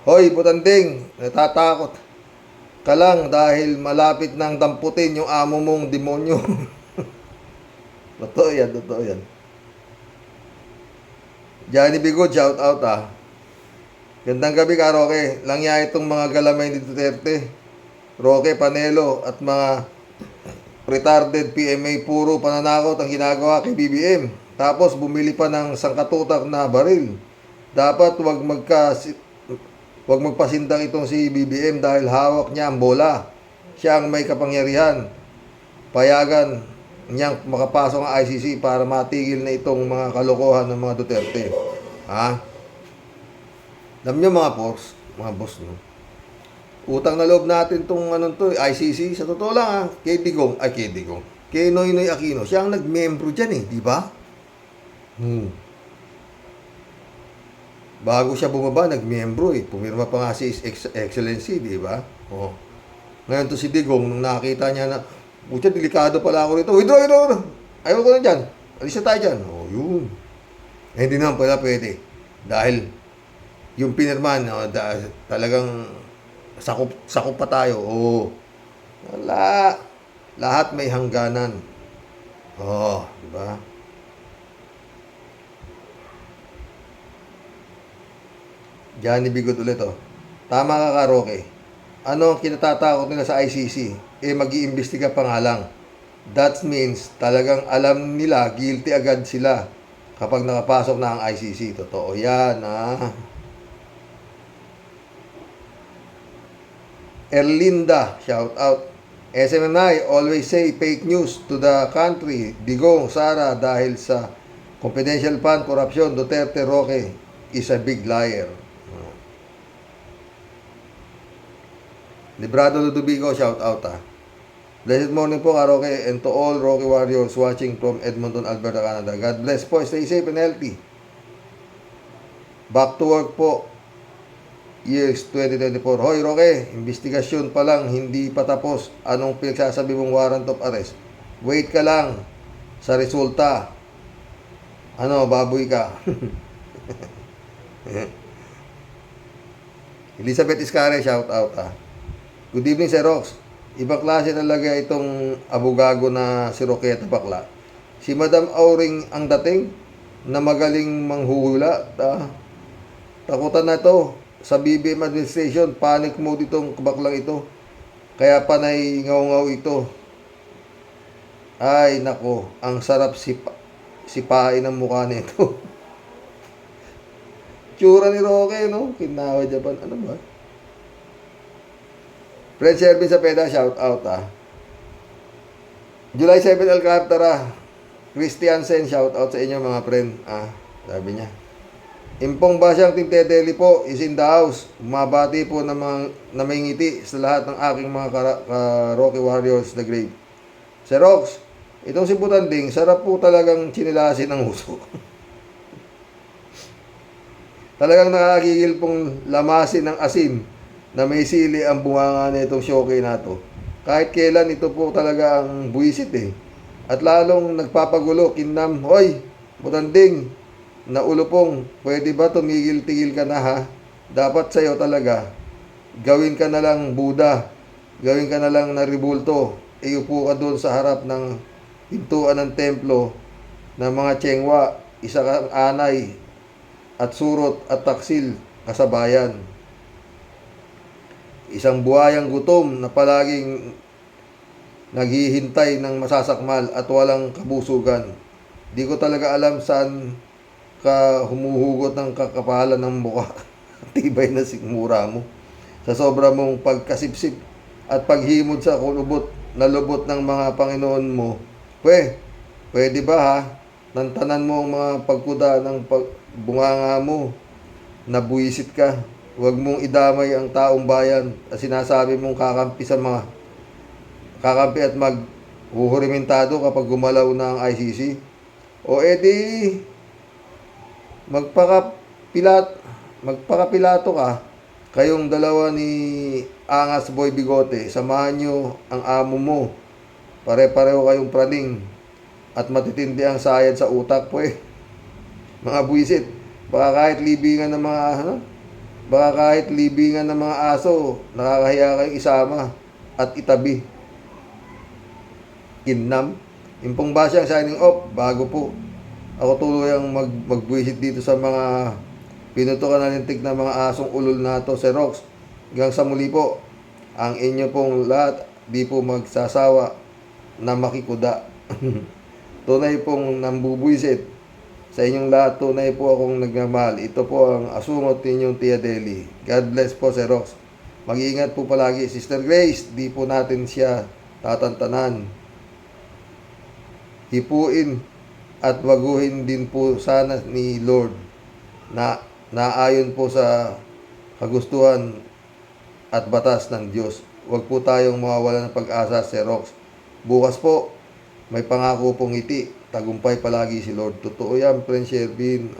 Hoy, Butanding, natatakot ka lang dahil malapit nang damputin yung amo mong demonyo. Totoo yan, totoo yan. Johnny Bigot, shout out ah. Gandang gabi ka, Roque. Langya itong mga galamay ni Duterte. Roque, Panelo, at mga retarded PMA, puro pananakot ang ginagawa kay BBM. Tapos bumili pa ng sangkatutak na baril. Dapat wag magpasindang itong si BBM dahil hawak niya ang bola. Siya ang may kapangyarihan. Payagan niyang makapasok ang ICC para matigil na itong mga kalokohan ng mga Duterte. Ha? Alam niyo mga boss, no? Utang na loob natin itong ICC. Sa totoo lang ha, kay Noynoy Aquino, siya ang nagmembro dyan di ba? Bago siya bumaba, nagmembro Pumirma pa nga si Excellency, di ba? Oh. Ngayon to si Digong, nung nakita niya na, pucha, delikado pala ako rito. Withdraw. Ayaw ko na dyan. Alis na tayo dyan. Oh, yun. Hindi naman pala pwede. Dahil, yung pinirman, talagang sakop pa tayo. Oh. Wala. Lahat may hangganan. Oh, di ba? Johnny Bigot ulit Tama ka, Roque. Ano ang kinatatakot nila sa ICC? Mag-iimbestiga pa nga lang. That means talagang alam nila, guilty agad sila kapag nakapasok na ang ICC. Totoo yan, Erlinda, shout out. SMNI, always say fake news to the country. Digong, Sara, dahil sa confidential fund, corruption, Duterte, Roque is a big liar. Librado Ludovico, shout out Blessed morning po, Roque, and to all Roque Warriors watching from Edmonton, Alberta, Canada. God bless po. Stay safe and healthy. Back to work po. Years 2024. Hoy, Roque, investigasyon pa lang, hindi pa tapos. Anong pinagsasabi mong warrant of arrest? Wait ka lang sa resulta. Baboy ka. Elizabeth Iscare, shout out Good evening, Sir Rox. Ibang klase talaga itong abogago na si Roqueta bakla. Si Madam Auring ang dating na magaling manghuhula. Takutan na ito. Sa BBM administration, panic mode itong baklang ito. Kaya panay ngaw-ngaw ito. Ay, nako. Ang sarap sipain ng mukha nito. Tsura ni Roque, no? Kinawa Japan. Ano ba? Friend Shervin sa Peda, shout out July 7 Alcantara, Christiansen, shout out sa inyo mga friend. Sabi niya. Impong Basyang Tintedeli po, is in the house. Mabati po na may ngiti sa lahat ng aking mga Roque Warriors the Great. Sir Rox, itong si Butanding, sarap po talagang chinilasin ng uso. Talagang nakakigil pong lamasin ng asin na may sili ang bunganga na itong shoke na to. Kahit kailan ito po talaga ang buwisit At lalong nagpapagulo, Kinam, hoy, Butanding, na ulupong, pwede ba tumigil-tigil ka na ha? Dapat sa'yo talaga. Gawin ka na lang Buddha. Gawin ka na lang na ribulto. Iupo ka doon sa harap ng pintuan ng templo ng mga Chengwa, isa kang anay, at surot at taksil kasabayan. Isang buhayang gutom na palaging naghihintay ng masasakmal at walang kabusugan. Di ko talaga alam saan ka humuhugot ng kakapalan ng mukha. Tibay na sikmura mo. Sa sobra mong pagkasipsip at paghimod sa kulubot na lubot ng mga Panginoon mo. Pwede ba ha? Nantanan mo ang mga pagkuda ng bunganga mo. Nabuisit ka. Huwag mong idamay ang taong bayan at sinasabi mong kakampi at maghuhurimentado kapag gumalaw na ang ICC. O edi, magpakapilato ka. Kayong dalawa ni Angas Boy Bigote, samahan nyo ang amo mo Pare-pareho kayong praning at matitindi ang sayad sa utak po eh. Mga buwisit, baka kahit libingan ng mga baka kahit libingan ng mga aso, nakakahiya kayong isama at itabi. Kinnam. Yung pong ba siyang signing off, bago po ako tuluyang magbuwisit dito sa mga pinutukan na lintik na mga asong ulol na to, Sir Rox. Hanggang sa muli po, ang inyo pong lahat, di po magsasawa na makikuda. Tunay pong nambubuisit. Sa inyong lahat, tunay po akong nagmamahal. Ito po ang asungot ninyong Tia Deli. God bless po, Sir Rox. Mag-iingat po palagi. Sister Grace, di po natin siya tatantanan. Hipuin at waguhin din po sana ni Lord na naayon po sa kagustuhan at batas ng Diyos. Huwag po tayong mawawala ng pag-asa, Sir Rox. Bukas po, may pangako pong ngiti. Tagumpay palagi si Lord. Totoo yan, Prince Shervin.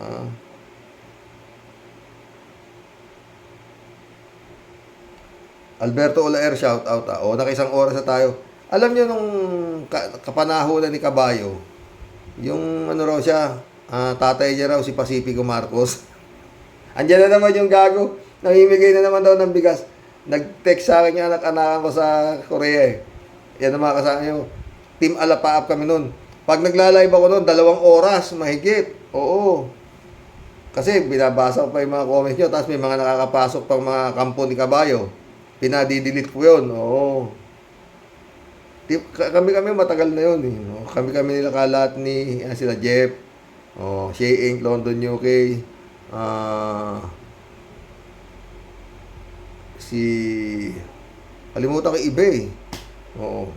Alberto Olaer, shout out. O, nakisang oras na tayo. Alam nyo nung kapanahonan ni Kabayo, yung ano raw siya, tatay niya raw si Pacifico Marcos. Andiyan na naman yung gago. Namimigay na naman daw ng bigas. Nag-text sa akin yung anak-anakan ko sa Korea eh. Yan ang mga kasama nyo. Team Alapaap kami nun. Pag nagla-live ako nun, 2 oras, mahigit. Oo. Kasi binabasa ko pa yung mga comments nyo, tapos may mga nakakapasok pang mga kampo ni Kabayo. Pinadidelete ko yun. Oo. Kami matagal na yun eh. Kami nila kalat ni sila Jeff. Shea Inc., London, UK. Kalimutan ko iba eh. Oo.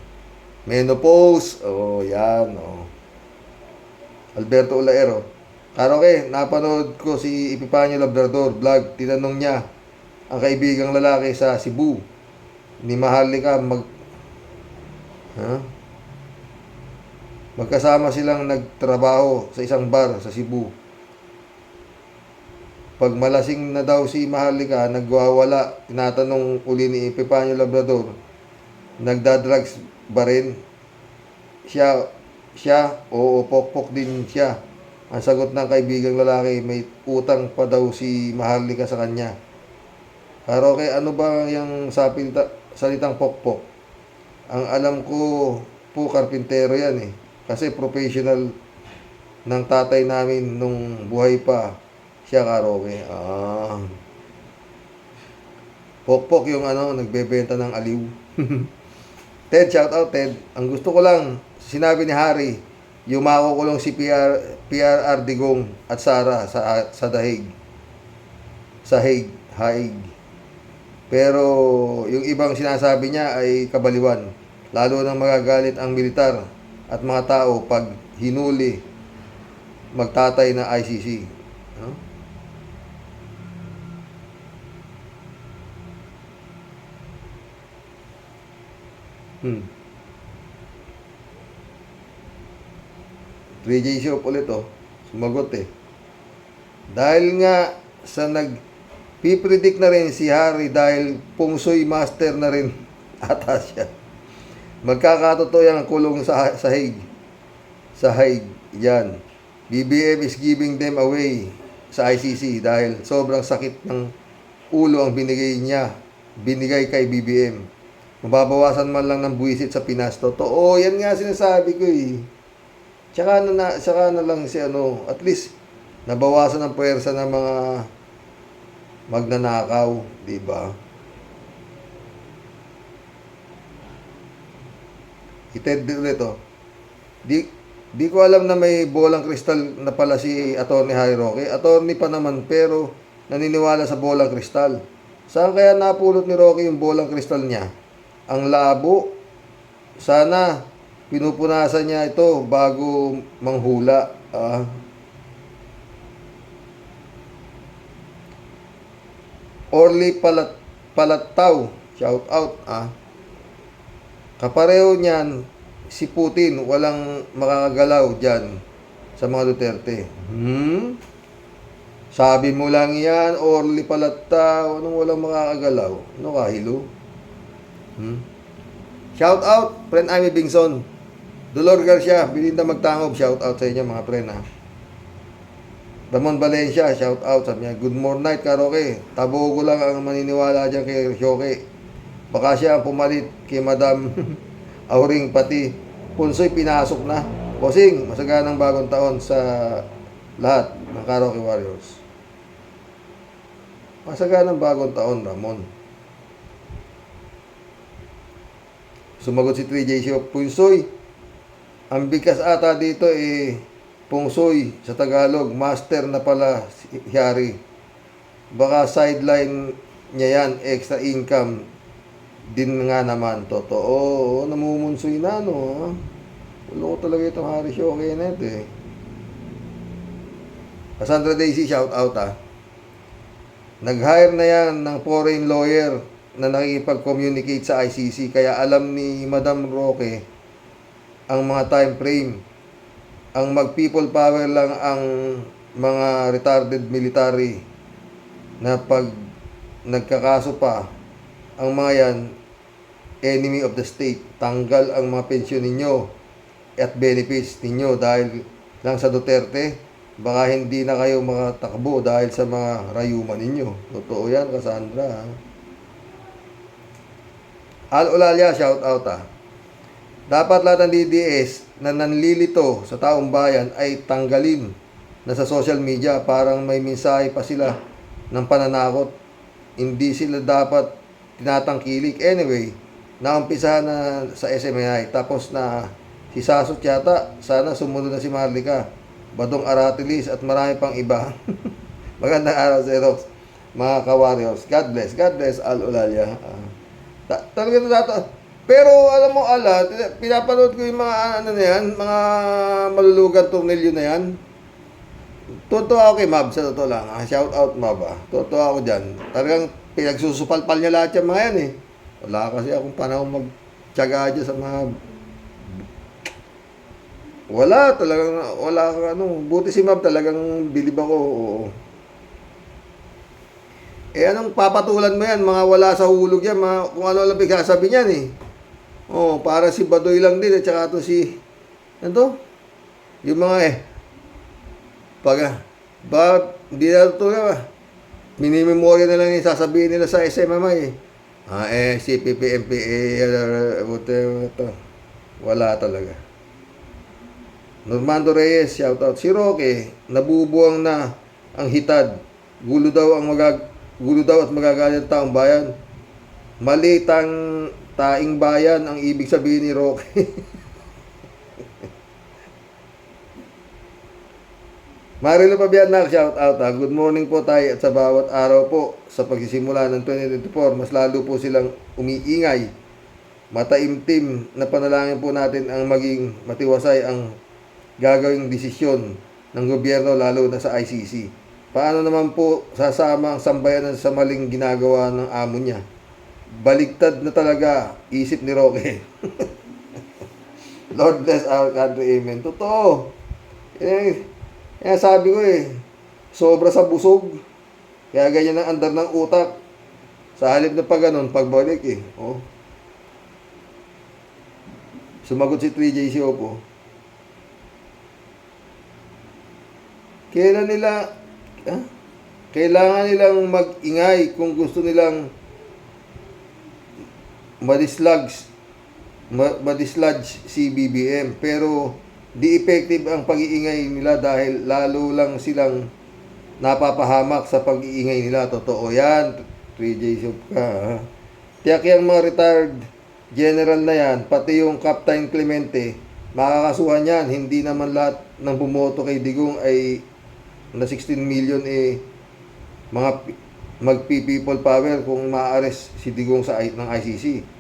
Menopause. Yan. Alberto Olaero. Karoke, napanood ko si Epifanio Labrador vlog. Tinanong niya ang kaibigang lalaki sa Cebu. Ni Maharlika magkasama silang nagtrabaho sa isang bar sa Cebu. Pag malasing na daw si Maharlika, nagwawala. Tinatanong uli ni Epifanio Labrador, nagdadrugs ba rin? Siya, oo, pokpok din siya. Ang sagot ng kaibigang lalaki, may utang pa daw si Maharlika sa kanya. Pero ano ba yung salitang pokpok? Ang alam ko po, karpintero yan eh. Kasi professional ng tatay namin nung buhay pa siya, Karoke. Pokpok yung nagbebenta ng aliw. Ted, shout out Ted. Ang gusto ko lang, sinabi ni Harry, yumako ko lang si PRR Digong at Sara sa Dahig. Sa Haig. Pero yung ibang sinasabi niya ay kabaliwan. Lalo nang magagalit ang militar at mga tao pag hinuli magtatay na ICC. Hmm. 3J Shop ulit sumagot eh. Dahil nga sa nagpipredict na rin si Harry dahil pungsoy master na rin ata siya. Magkakatotoo yan ang kulong sa Hague. Sa Hague, yan. BBM is giving them away sa ICC dahil sobrang sakit ng ulo ang binigay kay BBM. Mababawasan man lang ng buwisit sa Pinas. Totoo, yan nga sinasabi ko eh. Tsaka na lang si at least nabawasan ang puwersa ng mga magnanakaw, di ba? Ited ulit Di ko alam na may bolang kristal na pala si Atty. Harry Roque. Attorney pa naman pero naniniwala sa bolang kristal. Saan kaya napulot ni Roque yung bolang kristal niya? Ang labo. Sana pinupunasan niya ito bago manghula. Orly Palataw. Shout out. Kapareho niyan si Putin, walang makakagalaw dyan sa mga Duterte. Sabi mo lang yan, Orly Palataw, anong walang makakagalaw? Ano kahilo? Shout out, friend Amy Bingson. Dolor Garcia, Belinda Magtangob, shout out sa inyo mga pre na. Ramon Valencia, shout out sa niya. Good morning night, karaoke. Tabogo lang ang maniniwala dyan kay Shoke. Baka siya ang pumalit kay Madam Auring pati. Punsoy pinasok na. Bossing, masaganang bagong taon sa lahat ng Karaoke Warriors. Masaganang bagong taon, Ramon. Sumagot si 3J Shop, Punsoy, ang bigkas ata dito Pungsoy sa Tagalog, master na pala si Yari. Baka sideline niya yan, extra income din nga naman. Totoo, namumunsoy na, no? Ulo ko talaga itong Harry Shoke na ito Cassandra Daisy, shout out Nag-hire na yan ng foreign lawyer na nakikipag-communicate sa ICC, kaya alam ni Madam Roque ang mga time frame. Ang mag-people power lang ang mga retarded military na pag nagkakaso pa, ang mga yan, enemy of the state. Tanggal ang mga pensyon ninyo at benefits ninyo dahil lang sa Duterte. Baka hindi na kayo makatakbo dahil sa mga rayuman ninyo. Totoo yan, Cassandra. Al Olalia, shout out Dapat lahat ng DDS na nanlilito sa taong bayan ay tanggalin na sa social media, parang may mensahe pa sila ng pananakot. Hindi sila dapat tinatangkilik. Anyway, naumpisahan na sa SMNI. Tapos na si Sasot yata. Sana sumunod na si Marlica, Badong Aratilis at marami pang iba. Magandang araw sa Erox, mga ka-warriors. God bless. God bless, Al Olalia. Talaga na data. Pero alam mo, Ala, pinapanood ko yung mga ano na yan, mga malulugan tornilyo na yan. Totoo ako kay Mab, sa totoo lang. Shout out Mab. Totoo ako dyan. Talagang pinagsusupalpal niya lahat yung mga yan Wala kasi akong panahon magtyaga dyan sa mga... Wala, talagang, wala kang Buti si Mab talagang bilib ako. Oo. Anong papatulan mo yan? Mga wala sa hulog yan, kung ano lang pagkasabi niyan para si Badoy lang din, at saka ito si, yung mga hindi na ito minimemorya na lang yung sasabihin nila sa SMMI CPP, MPA, wala talaga. Normando Reyes, shout out. Si Roque, nabubuang na ang hitad. Gulo daw at magagalit taong bayan. Mali taing bayan ang ibig sabihin ni Roque. Marilo Pabianak, shout out Good morning po tayo at sa bawat araw po sa pagsisimula ng 2024, mas lalo po silang umiingay. Mataimtim na panalangin po natin ang maging matiwasay ang gagawing desisyon ng gobyerno, lalo na sa ICC. Paano naman po sasama ang sambayanan sa maling ginagawa ng amo niya? Baligtad na talaga isip ni Roque. Lord bless our country, amen. Totoo. Sabi ko sobra sa busog. Kaya ganyan ang andar ng utak. Sa halip na pag ganun, pagbalik Sumagot si 3J Siopo. Kailangan nilang mag-ingay kung gusto nilang madislodge si BBM, pero di effective ang pag-iingay nila dahil lalo lang silang napapahamak sa pag-iingay nila. Totoo yan, 3J Shop ka. Tiyak yung mga retired general na yan, pati yung Captain Clemente, makakasuhan yan. Hindi naman lahat ng bumoto kay Digong ay na 16 million mga mag-people power kung ma-arrest si Digong ng ICC.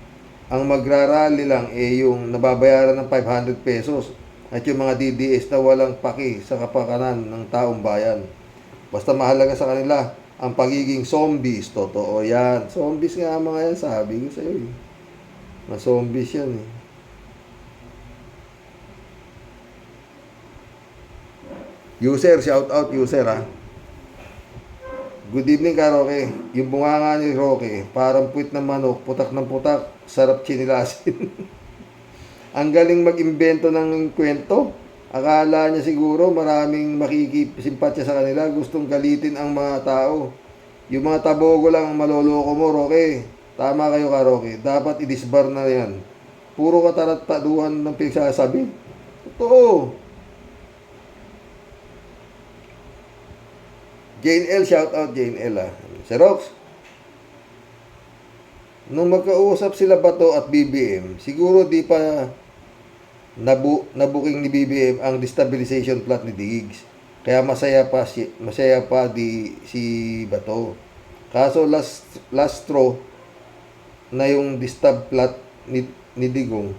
Ang magrarally lang yung nababayaran ng 500 pesos at yung mga DDS na walang paki sa kapakanan ng taong bayan. Basta mahalaga sa kanila ang pagiging zombies. Totoo yan. Zombies nga mga yan, sabi ko sa'yo Mga zombies yan User, shout out user Good evening ka, Roque. Yung bunganga ni Roque, parang puwit ng manok, putak ng putak, sarap chinilasin. Ang galing mag-imbento ng kwento. Akala niya siguro maraming makikisimpatya sa kanila. Gustong galitin ang mga tao. Yung mga tabogo lang ang maloloko mo, Roque. Tama kayo ka, Roque. Dapat i-disbar na yan. Puro katarat-taduhan ng pinagsasabi. Totoo. Jane L, shout out Jane L ah. Si Rox, nung magkausap sila Bato at BBM, siguro di pa nabuking ni BBM ang destabilization plot ni Diggs. Kaya masaya pa si Bato. Kaso last straw na yung distab plot ni Digong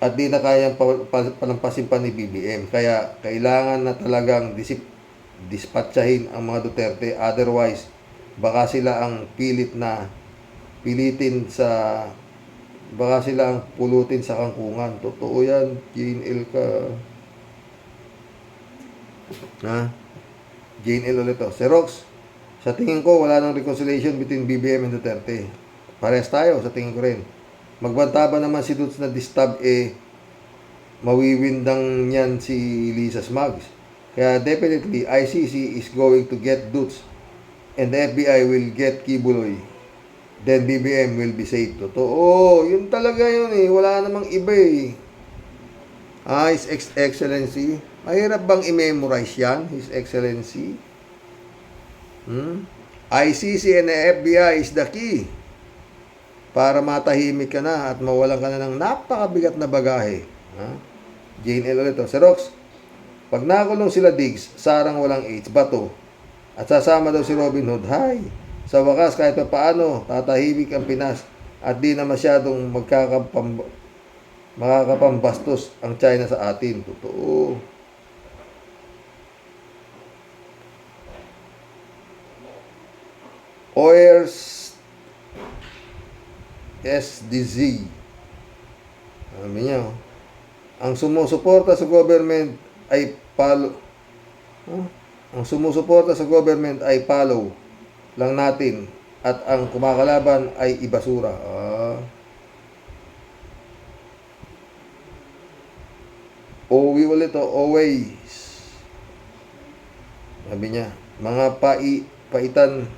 at di na kayang palampasin pa ni BBM. Kaya kailangan na talagang dispatchahin ang mga Duterte, otherwise baka sila ang pulutin sa kangkungan. Totoo yan, Jane L ka. Ha? Jane L ulit to. Si Rox, sa tingin ko wala nang reconciliation between BBM and Duterte. Parehas tayo, sa tingin ko rin. Magbanta ba naman si Dutz na distab mawiwindang yan si Lisa Smugs. Kaya definitely, ICC is going to get Dutz and the FBI will get Kibuloy. Then BBM will be safe. Totoo. Yun talaga yun eh. Wala namang iba eh. His Excellency. Mahirap bang i-memorize yan? His Excellency. ICC and the FBI is the key para matahimik ka na at mawalan ka na ng napakabigat na bagahe. Jane L. ulit. Si Rox, pag nakulong sila Diggs, Sarang walang H, Bato, at sasama daw si Robin Hood, hay, sa wakas kahit pa paano, tatahimik ang Pinas at di na masyadong makakapambastos ang China sa atin. Totoo. Oyers SDZ. Sabi niya, ang sumusuporta sa government ay follow lang natin at ang kumakalaban ay ibasura. Owi ulit o always. Sabi niya, mga paitan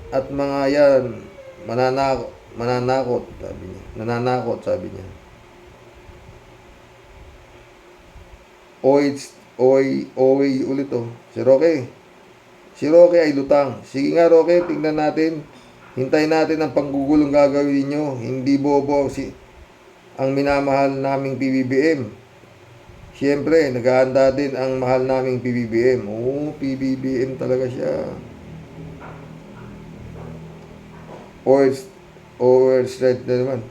at mga yan mananakot, sabi niya. Oy ulit oh. Si Roque ay lutang. Sige nga Roque, tingnan natin. Hintayin natin ang panggugulong gagawin niyo. Hindi bobo ang minamahal naming PBBM. Siyempre, naghahanda din ang mahal naming PBBM. PBBM talaga siya. Straight na naman.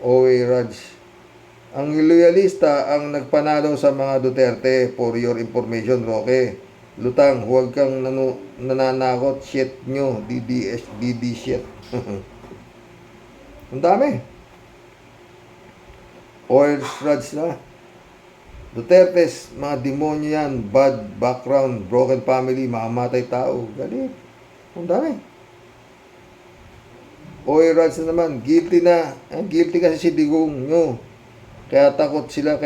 Raj. Ang loyalista ang nagpanalo sa mga Duterte, for your information, Roque. Lutang, huwag kang nananakot. Shit nyo. DD shit. Ang dami. Raj na. Duterte's mga demonyo yan. Bad background, broken family, makamatay tao. Galit. Ang dami. Raj na naman. Guilty kasi si Digong nyo. Kaya takot sila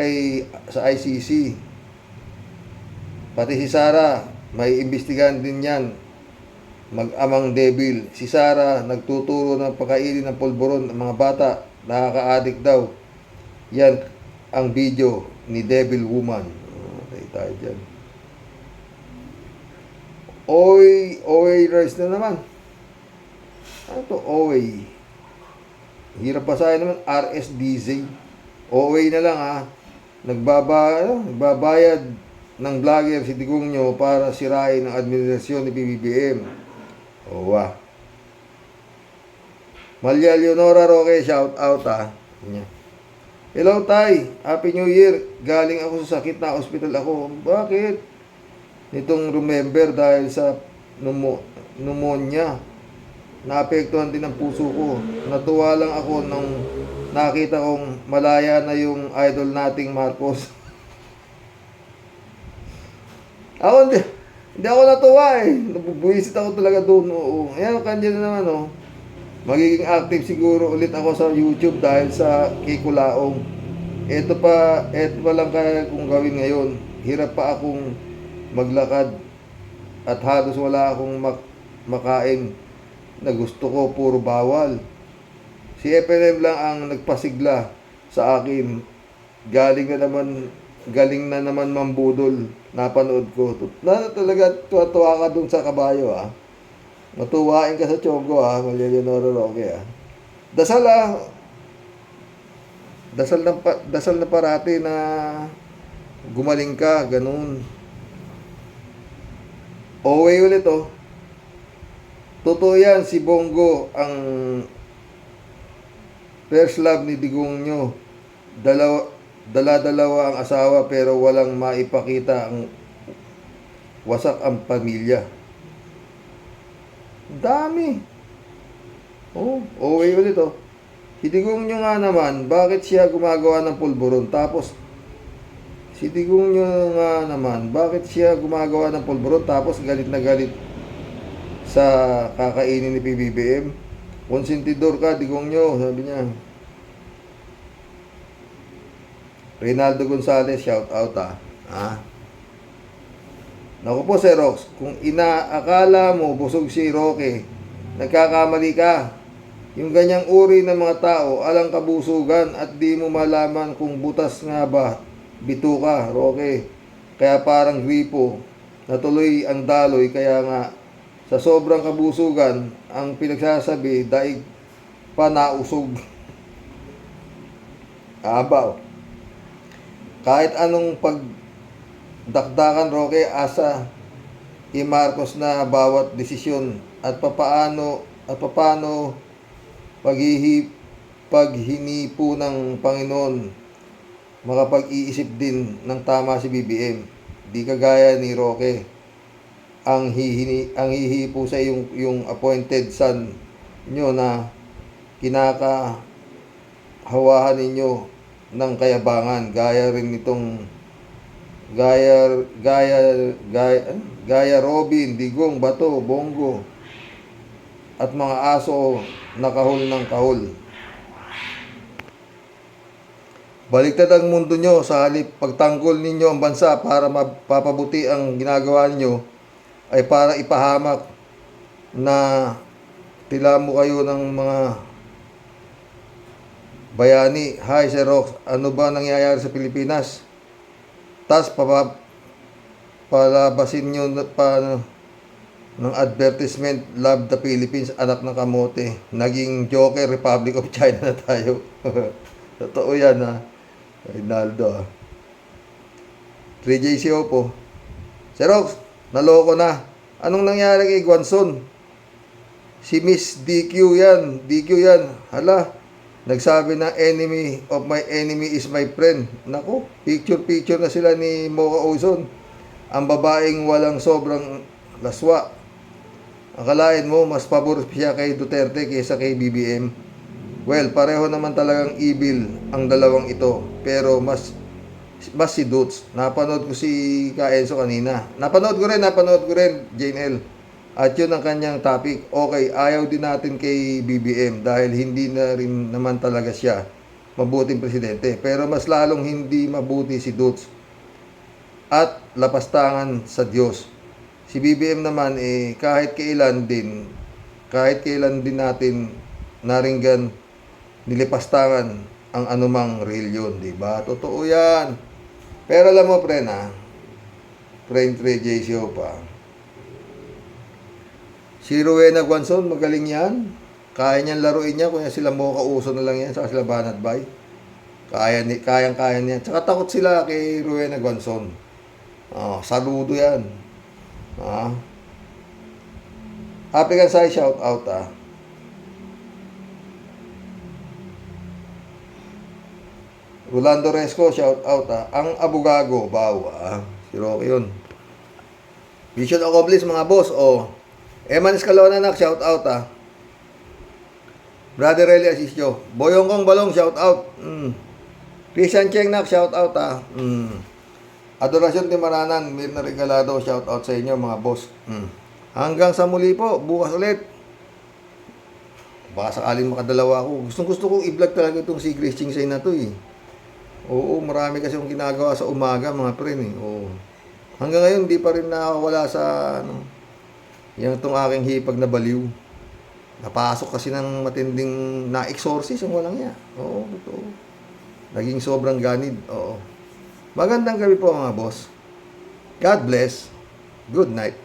sa ICC. Pati si Sara, may imbestigahan din yan. Mag-amang devil. Si Sara, nagtuturo ng pagkainin ng polvoron ng mga bata. Nakaka-addict daw. Yan ang video ni Devil Woman. Tayo tayo dyan. Rice na naman. Ano to? Hirap basahin naman. RSDZ. OA na lang ha. Nagbabayad ng vlogger si Digong nyo para sirain ang administrasyon ni PBBM. Malia Leonora Roque, shout out ha. Hello Tay, Happy New Year. Galing ako sa sakit na hospital ako. Bakit? Nitong remember dahil sa pneumonia. Naapektuhan din ang puso ko. Natuwa lang ako nung nakita kong malaya na yung idol nating Marcos. Hindi ako natuwa eh. Nabubuisit ako talaga doon. Ayan, kanya na naman oh. magiging active siguro ulit ako sa YouTube dahil sa Kikulaong. Ito pa lang kaya kong gawin ngayon. Hirap pa akong maglakad at halos wala akong makain na gusto ko, puro bawal. Si FNM lang ang nagpasigla sa akin. Galing na naman mambudol. Napanood ko. Talaga tuwa ka dun sa kabayo, ah. Matuwain ka sa Chongo, ah. Leonora Roque, ah. Dasal, ah. Dasal na parati na gumaling ka, ganun. Oway ulit, oh. Totoo yan, si Bongo ang first love ni Digong nyo. Dala-dalawa ang asawa pero walang maipakita ang wasak ang pamilya. Dami. Oh, oway ulit, oh. Si Digong nyo nga naman, bakit siya gumagawa ng pulburon? Tapos galit na galit sa kakainin ni PBBM. Konsentidor ka, Digong nyo, sabi niya. Reynaldo Gonzalez, shout out, ah. Naku po, Sir Rox, kung inaakala mo busog si Roque, nagkakamali ka. Yung ganyang uri ng mga tao, alang kabusugan at di mo malaman kung butas nga ba, bituka, Roque. Kaya parang gripo, natuloy ang daloy, kaya nga, sa sobrang kabusugan, ang pinagsasabi, daig pa nausog. Abaw. Kahit anong pagdakdakan, Roque, asa i-Marcos na bawat desisyon at papaano paghinipo ng Panginoon makapag-iisip din ng tama si BBM. Di kagaya ni Roque ang hihipo sa yung appointed son nyo na kinakahawahan ninyo ng kayabangan, gaya rin nitong gaya Robin, Digong, Bato, Bongo at mga aso na kahol ng kahol. Baliktad ang mundo nyo, sa halip pagtanggol ninyo ang bansa para mapapabuti ang ginagawa ninyo ay para ipahamak na tila mo kayo ng mga bayani. Hi, Sir Rox, ano ba nangyayari sa Pilipinas? Tas palabasin nyo pa ng advertisement, love the Philippines, anak ng kamote. Naging Joker, Republic of China na tayo. Totoo yan, ha. Reynaldo, ha. 3JC po. Sir Rox, naloko na. Anong nangyari kay Guanzon? Si Miss DQ yan. Hala, nagsabi na enemy of my enemy is my friend. Nako, picture na sila ni Mocha Ozon. Ang babaeng walang sobrang laswa. Akalain mo, mas pabor siya kay Duterte kaysa kay BBM. Well, pareho naman talagang evil ang dalawang ito. Pero mas si Dutz. Napanood ko si Kaenzo kanina. Napanood ko rin, Jane L. At yun ang kanyang topic. Okay, ayaw din natin kay BBM dahil hindi na rin naman talaga siya mabuting presidente. Pero mas lalong hindi mabuti si Dutz. At lapastangan sa Diyos. Si BBM naman kahit kailan din natin naringgan nilipastangan ang anumang reliyon, di ba? Totoo 'yan. Pero alam mo, friend, friend 3JCO pa. Si Rowena Guanzon, magaling 'yan. Kaya niyan laruin niya kung sila Mocha Ozon na lang 'yan, saka sila Banat Bay. Kaya niya. Tsaka takot sila kay Rowena Guanzon. Saludo 'yan. Happy Kansay, shout out, Rolando Resco, shout out, Ang Abugago, si Roque yun. Vision accomplished, mga boss, Eman Escalona, shout out, Brother Relly Asisio. Boyong Kong Balong, shout out. Christian Cheng, shout out, Adorasyon Timaranan, Mirna Regalado, shout out sa inyo, mga boss. Hanggang sa muli po, bukas ulit. Baka sakaling makadalawa ako. Gusto kong i-vlog talaga itong si Grace Chingsay na to eh. Oo, marami kasi akong ginagawa sa umaga mga pre eh. Oo. Hanggang ngayon, di pa rin nakawala sa ano, yung itong aking hipag na baliw. Napasok kasi ng matinding na-exorcist ang walang niya. Oo, totoo. Naging sobrang ganid. Oo. Magandang gabi po mga boss. God bless. Good night.